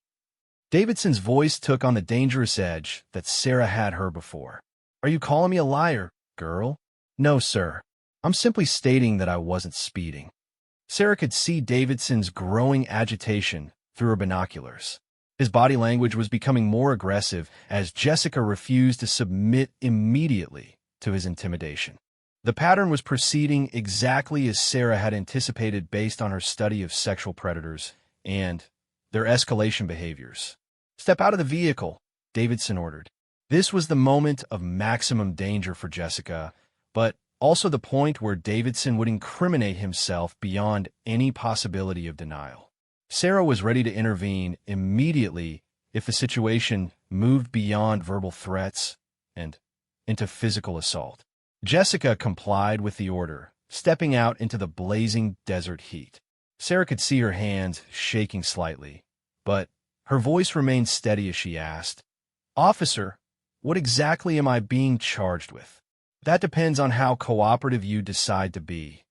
Speaker 1: Davidson's voice took on the dangerous edge that Sarah had heard before. "Are you calling me a liar, girl?" "No, sir. I'm simply stating that I wasn't speeding." Sarah could see Davidson's growing agitation through her binoculars. His body language was becoming more aggressive as Jessica refused to submit immediately to his intimidation. The pattern was proceeding exactly as Sarah had anticipated based on her study of sexual predators and their escalation behaviors. "Step out of the vehicle," Davidson ordered. This was the moment of maximum danger for Jessica, but also the point where Davidson would incriminate himself beyond any possibility of denial. Sarah was ready to intervene immediately if the situation moved beyond verbal threats and into physical assault. Jessica complied with the order, stepping out into the blazing desert heat. Sarah could see her hands shaking slightly, but her voice remained steady as she asked, "Officer, what exactly am I being charged with?" "That depends on how cooperative you decide to be,"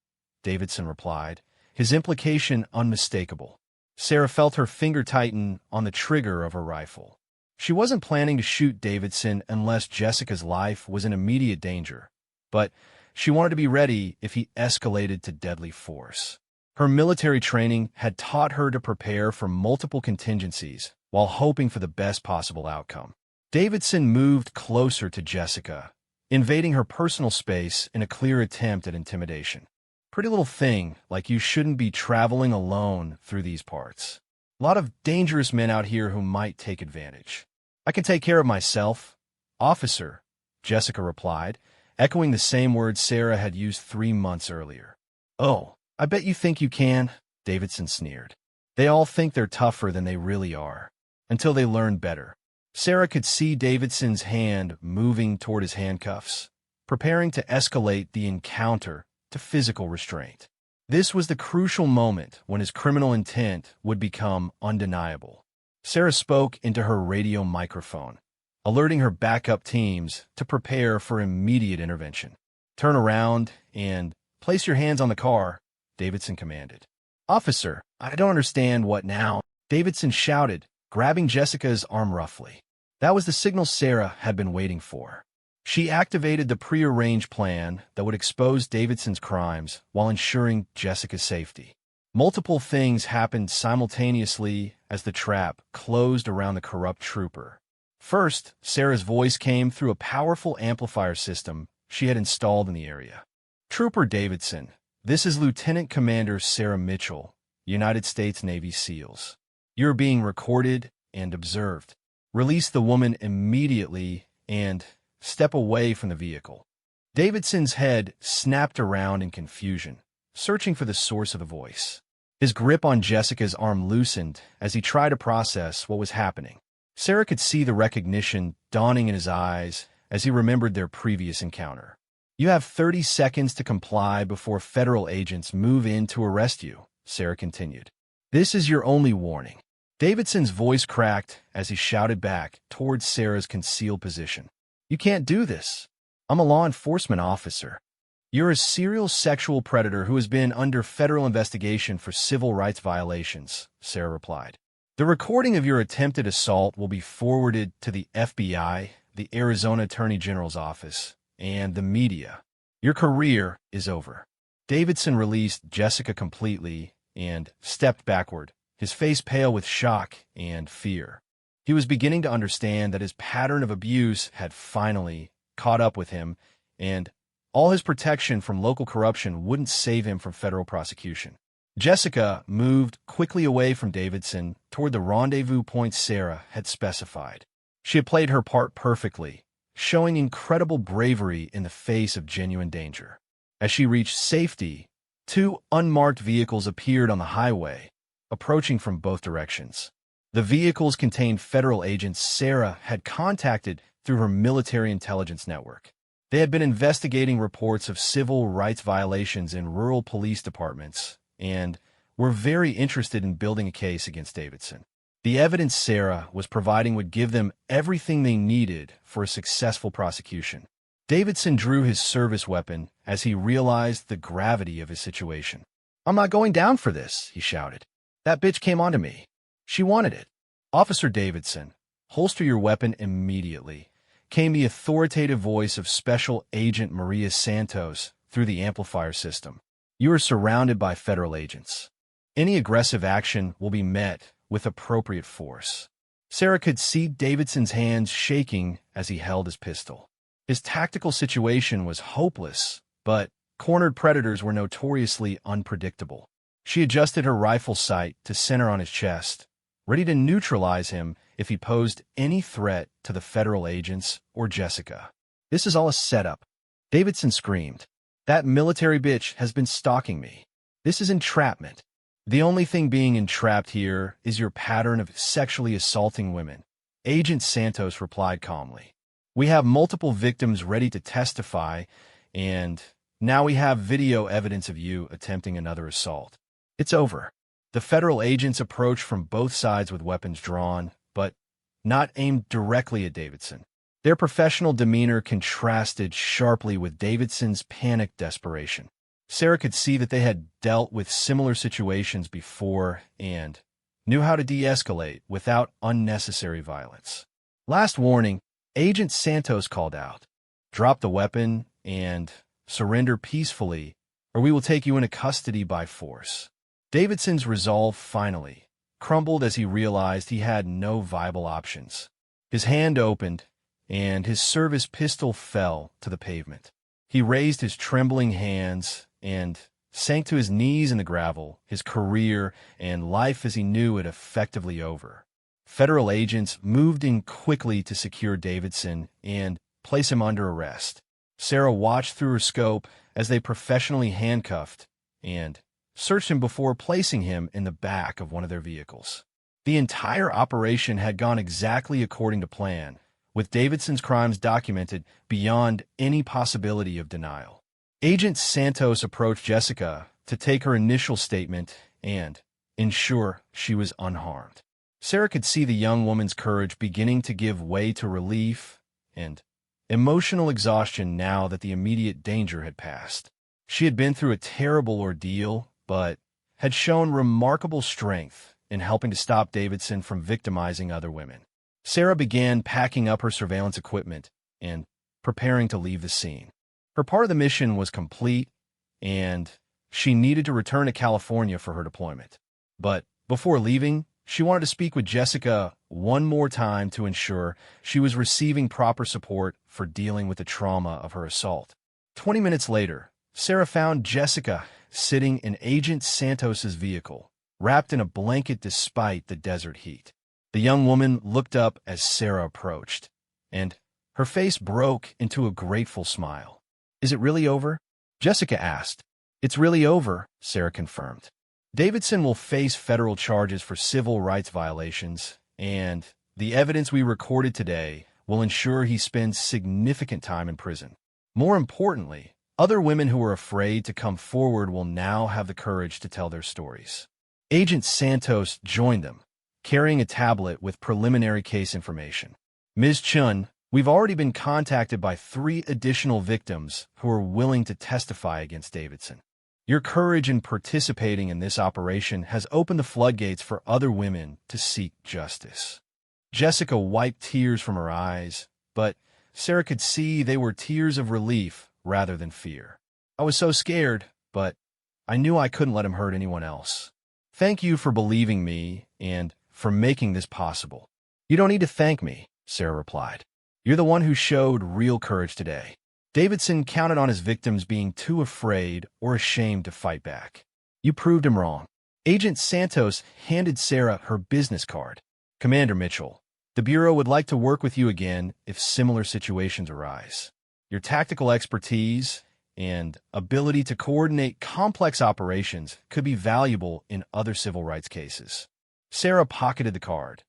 Speaker 1: Davidson replied, his implication unmistakable. Sarah felt her finger tighten on the trigger of her rifle. She wasn't planning to shoot Davidson unless Jessica's life was in immediate danger, but she wanted to be ready if he escalated to deadly force. Her military training had taught her to prepare for multiple contingencies while hoping for the best possible outcome. Davidson moved closer to Jessica, invading her personal space in a clear attempt at intimidation. "Pretty little thing, like you shouldn't be traveling alone through these parts. A lot of dangerous men out here who might take advantage. I can take care of myself, officer," Jessica replied, echoing the same words Sarah had used 3 months earlier. "Oh, I bet you think you can," Davidson sneered. "They all think they're tougher than they really are, until they learn better." Sarah could see Davidson's hand moving toward his handcuffs, preparing to escalate the encounter to physical restraint. This was the crucial moment when his criminal intent would become undeniable. Sarah spoke into her radio microphone, alerting her backup teams to prepare for immediate intervention. "Turn around and place your hands on the car," Davidson commanded. "Officer, I don't understand what now," Davidson shouted, grabbing Jessica's arm roughly. That was the signal Sarah had been waiting for. She activated the prearranged plan that would expose Davidson's crimes while ensuring Jessica's safety. Multiple things happened simultaneously as the trap closed around the corrupt trooper. First, Sarah's voice came through a powerful amplifier system she had installed in the area. "Trooper Davidson, this is Lieutenant Commander Sarah Mitchell, United States Navy SEALs. You're being recorded and observed. Release the woman immediately and step away from the vehicle." Davidson's head snapped around in confusion, searching for the source of the voice. His grip on Jessica's arm loosened as he tried to process what was happening. Sarah could see the recognition dawning in his eyes as he remembered their previous encounter. "You have 30 seconds to comply before federal agents move in to arrest you," Sarah continued. "This is your only warning." Davidson's voice cracked as he shouted back towards Sarah's concealed position. "You can't do this. I'm a law enforcement officer." "You're a serial sexual predator who has been under federal investigation for civil rights violations," Sarah replied. "The recording of your attempted assault will be forwarded to the FBI, the Arizona Attorney General's office, and the media. Your career is over." Davidson released Jessica completely and stepped backward, his face pale with shock and fear. He was beginning to understand that his pattern of abuse had finally caught up with him, and all his protection from local corruption wouldn't save him from federal prosecution. Jessica moved quickly away from Davidson toward the rendezvous point Sarah had specified. She had played her part perfectly, showing incredible bravery in the face of genuine danger. As she reached safety, 2 unmarked vehicles appeared on the highway, approaching from both directions. The vehicles contained federal agents Sarah had contacted through her military intelligence network. They had been investigating reports of civil rights violations in rural police departments and were very interested in building a case against Davidson. The evidence Sarah was providing would give them everything they needed for a successful prosecution. Davidson drew his service weapon as he realized the gravity of his situation. "I'm not going down for this," he shouted. "That bitch came onto me. She wanted it." "Officer Davidson, holster your weapon immediately," came the authoritative voice of Special Agent Maria Santos through the amplifier system. "You are surrounded by federal agents. Any aggressive action will be met with appropriate force." Sarah could see Davidson's hands shaking as he held his pistol. His tactical situation was hopeless, but cornered predators were notoriously unpredictable. She adjusted her rifle sight to center on his chest, ready to neutralize him if he posed any threat to the federal agents or Jessica. "This is all a setup," Davidson screamed. "That military bitch has been stalking me. This is entrapment. The only thing being entrapped here is your pattern of sexually assaulting women," Agent Santos replied calmly. "We have multiple victims ready to testify, and now we have video evidence of you attempting another assault. It's over." The federal agents approached from both sides with weapons drawn, but not aimed directly at Davidson. Their professional demeanor contrasted sharply with Davidson's panicked desperation. Sarah could see that they had dealt with similar situations before and knew how to de-escalate without unnecessary violence. "Last warning," Agent Santos called out. "Drop the weapon and surrender peacefully, or we will take you into custody by force." Davidson's resolve finally crumbled as he realized he had no viable options. His hand opened, and his service pistol fell to the pavement. He raised his trembling hands and sank to his knees in the gravel, his career and life as he knew it effectively over. Federal agents moved in quickly to secure Davidson and place him under arrest. Sarah watched through her scope as they professionally handcuffed and searched him before placing him in the back of one of their vehicles. The entire operation had gone exactly according to plan, with Davidson's crimes documented beyond any possibility of denial. Agent Santos approached Jessica to take her initial statement and ensure she was unharmed. Sarah could see the young woman's courage beginning to give way to relief and emotional exhaustion now that the immediate danger had passed. She had been through a terrible ordeal, but had shown remarkable strength in helping to stop Davidson from victimizing other women. Sarah began packing up her surveillance equipment and preparing to leave the scene. Her part of the mission was complete, and she needed to return to California for her deployment. But before leaving, she wanted to speak with Jessica one more time to ensure she was receiving proper support for dealing with the trauma of her assault. 20 minutes later, Sarah found Jessica sitting in Agent Santos's vehicle, wrapped in a blanket despite the desert heat. The young woman looked up as Sarah approached, and her face broke into a grateful smile. "Is it really over?" Jessica asked. "It's really over," Sarah confirmed. "Davidson will face federal charges for civil rights violations, and the evidence we recorded today will ensure he spends significant time in prison. More importantly, other women who are afraid to come forward will now have the courage to tell their stories." Agent Santos joined them, carrying a tablet with preliminary case information. "Ms. Chun, we've already been contacted by 3 additional victims who are willing to testify against Davidson. Your courage in participating in this operation has opened the floodgates for other women to seek justice." Jessica wiped tears from her eyes, but Sarah could see they were tears of relief rather than fear. "I was so scared, but I knew I couldn't let him hurt anyone else. Thank you for believing me and for making this possible." "You don't need to thank me," Sarah replied. "You're the one who showed real courage today." Davidson counted on his victims being too afraid or ashamed to fight back. "You proved him wrong." Agent Santos handed Sarah her business card. "Commander Mitchell, the Bureau would like to work with you again if similar situations arise. Your tactical expertise and ability to coordinate complex operations could be valuable in other civil rights cases." Sarah pocketed the card,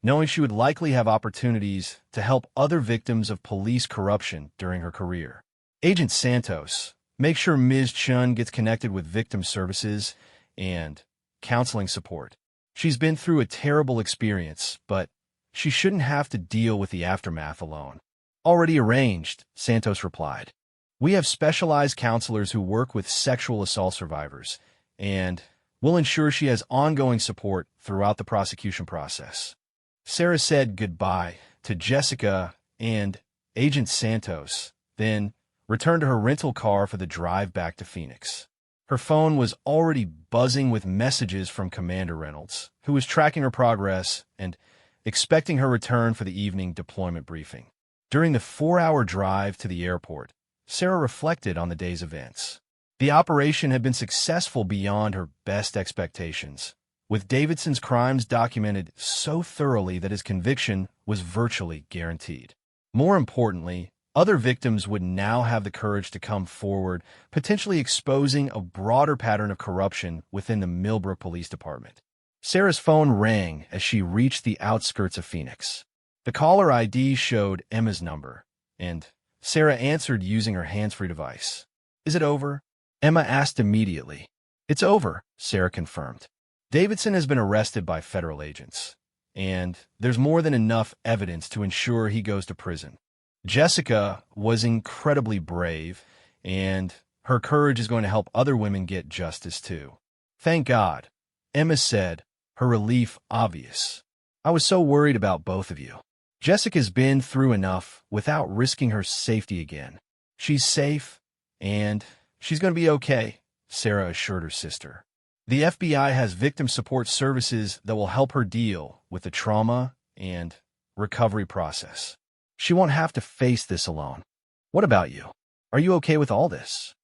Speaker 1: knowing she would likely have opportunities to help other victims of police corruption during her career. Agent Santos, make sure Ms. Chun gets connected with victim services and counseling support. She's been through a terrible experience, but she shouldn't have to deal with the aftermath alone. Already arranged, Santos replied. We have specialized counselors who work with sexual assault survivors, and we'll ensure she has ongoing support throughout the prosecution process. Sarah said goodbye to Jessica and Agent Santos, then returned to her rental car for the drive back to Phoenix. Her phone was already buzzing with messages from Commander Reynolds, who was tracking her progress and expecting her return for the evening deployment briefing. During the 4-hour drive to the airport, Sarah reflected on the day's events. The operation had been successful beyond her best expectations, with Davidson's crimes documented so thoroughly that his conviction was virtually guaranteed. More importantly, other victims would now have the courage to come forward, potentially exposing a broader pattern of corruption within the Millbrook Police Department. Sarah's phone rang as she reached the outskirts of Phoenix. The caller ID showed Emma's number, and Sarah answered using her hands-free device. Is it over? Emma asked immediately. It's over, Sarah confirmed. Davidson has been arrested by federal agents, and there's more than enough evidence to ensure he goes to prison. Jessica was incredibly brave, and her courage is going to help other women get justice too. Thank God, Emma said, her relief obvious. I was so worried about both of you. Jessica's been through enough without risking her safety again. She's safe, and she's going to be okay, Sarah assured her sister. The FBI has victim support services that will help her deal with the trauma and recovery process. She won't have to face this alone. What about you? Are you okay with all this?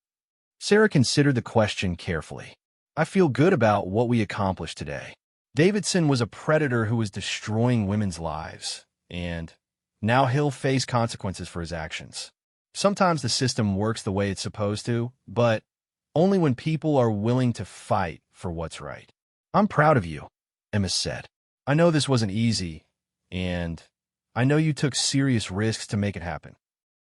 Speaker 1: Sarah considered the question carefully. I feel good about what we accomplished today. Davidson was a predator who was destroying women's lives, and now he'll face consequences for his actions. Sometimes the system works the way it's supposed to, but only when people are willing to fight for what's right. I'm proud of you, Emma said. I know this wasn't easy, and I know you took serious risks to make it happen.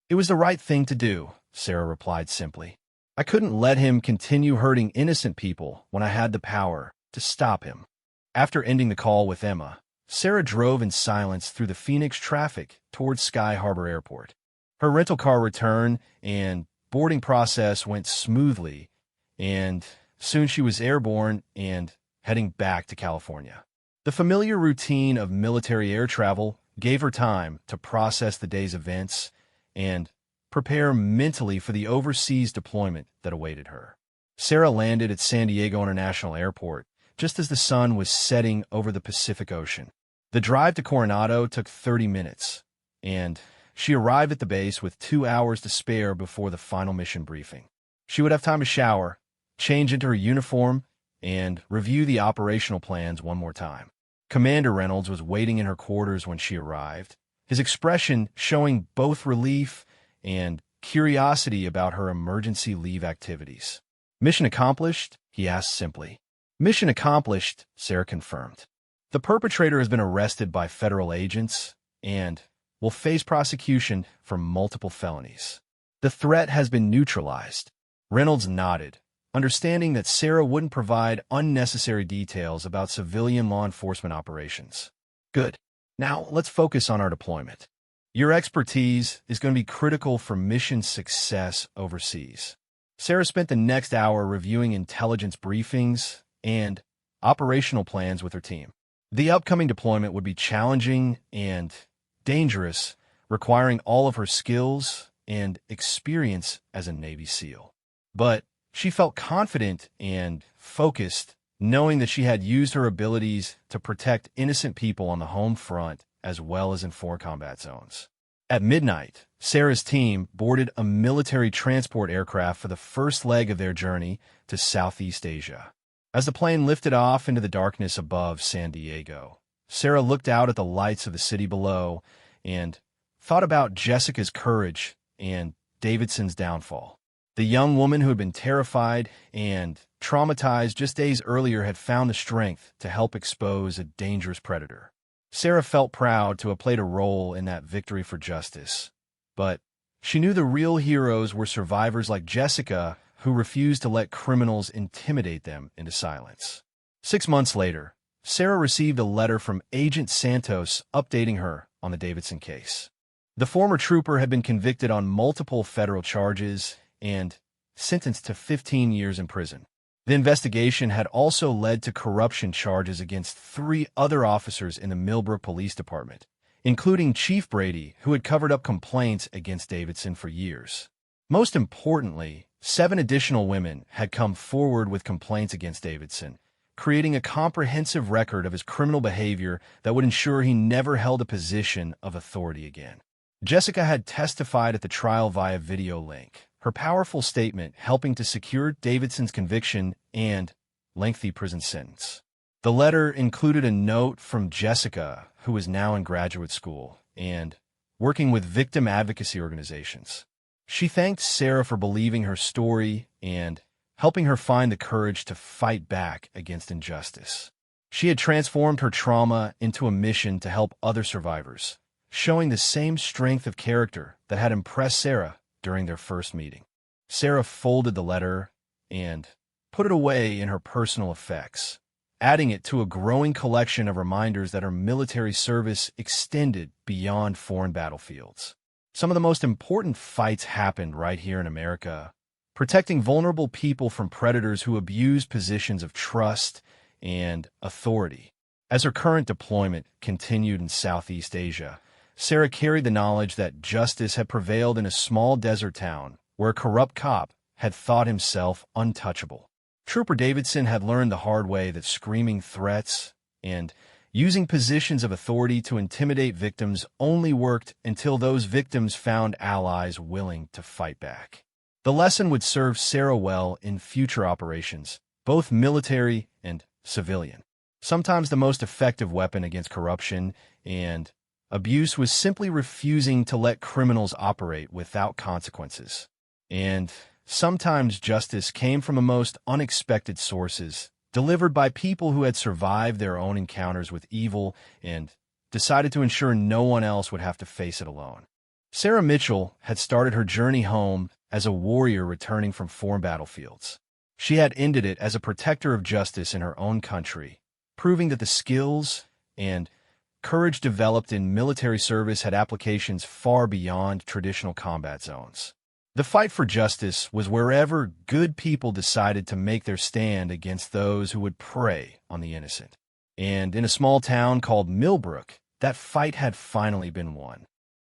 Speaker 1: It was the right thing to do, Sarah replied simply. I couldn't let him continue hurting innocent people when I had the power to stop him. After ending the call with Emma, Sarah drove in silence through the Phoenix traffic towards Sky Harbor Airport. Her rental car return and boarding process went smoothly, and soon she was airborne and heading back to California. The familiar routine of military air travel gave her time to process the day's events and prepare mentally for the overseas deployment that awaited her. Sarah landed at San Diego International Airport just as the sun was setting over the Pacific Ocean. The drive to Coronado took 30 minutes, and she arrived at the base with 2 hours to spare before the final mission briefing. She would have time to shower, change into her uniform, and review the operational plans one more time. Commander Reynolds was waiting in her quarters when she arrived, his expression showing both relief and curiosity about her emergency leave activities. Mission accomplished? He asked simply. Mission accomplished, Sarah confirmed. The perpetrator has been arrested by federal agents and will face prosecution for multiple felonies. The threat has been neutralized. Reynolds nodded, understanding that Sarah wouldn't provide unnecessary details about civilian law enforcement operations. Good. Now let's focus on our deployment. Your expertise is going to be critical for mission success overseas. Sarah spent the next hour reviewing intelligence briefings and operational plans with her team. The upcoming deployment would be challenging and dangerous, requiring all of her skills and experience as a Navy SEAL. But she felt confident and focused, knowing that she had used her abilities to protect innocent people on the home front as well as in foreign combat zones. At midnight, Sarah's team boarded a military transport aircraft for the first leg of their journey to Southeast Asia. As the plane lifted off into the darkness above San Diego, Sarah looked out at the lights of the city below and thought about Jessica's courage and Davidson's downfall. The young woman who had been terrified and traumatized just days earlier had found the strength to help expose a dangerous predator. Sarah felt proud to have played a role in that victory for justice. But she knew the real heroes were survivors like Jessica, who refused to let criminals intimidate them into silence. 6 months later, Sarah received a letter from Agent Santos updating her on the Davidson case. The former trooper had been convicted on multiple federal charges and sentenced to 15 years in prison. The investigation had also led to corruption charges against 3 other officers in the Millbrook Police Department, including Chief Brady, who had covered up complaints against Davidson for years. Most importantly, 7 additional women had come forward with complaints against Davidson, creating a comprehensive record of his criminal behavior that would ensure he never held a position of authority again. Jessica had testified at the trial via video link, her powerful statement helping to secure Davidson's conviction and lengthy prison sentence. The letter included a note from Jessica, who was now in graduate school and working with victim advocacy organizations. She thanked Sarah for believing her story and helping her find the courage to fight back against injustice. She had transformed her trauma into a mission to help other survivors, showing the same strength of character that had impressed Sarah during their first meeting. Sarah folded the letter and put it away in her personal effects, adding it to a growing collection of reminders that her military service extended beyond foreign battlefields. Some of the most important fights happened right here in America, protecting vulnerable people from predators who abuse positions of trust and authority. As her current deployment continued in Southeast Asia, Sarah carried the knowledge that justice had prevailed in a small desert town where a corrupt cop had thought himself untouchable. Trooper Davidson had learned the hard way that screaming threats and using positions of authority to intimidate victims only worked until those victims found allies willing to fight back. The lesson would serve Sarah well in future operations, both military and civilian. Sometimes the most effective weapon against corruption and abuse was simply refusing to let criminals operate without consequences. And sometimes justice came from the most unexpected sources, delivered by people who had survived their own encounters with evil and decided to ensure no one else would have to face it alone. Sarah Mitchell had started her journey home as a warrior returning from foreign battlefields. She had ended it as a protector of justice in her own country, proving that the skills and courage developed in military service had applications far beyond traditional combat zones. The fight for justice was wherever good people decided to make their stand against those who would prey on the innocent. And in a small town called Millbrook, that fight had finally been won.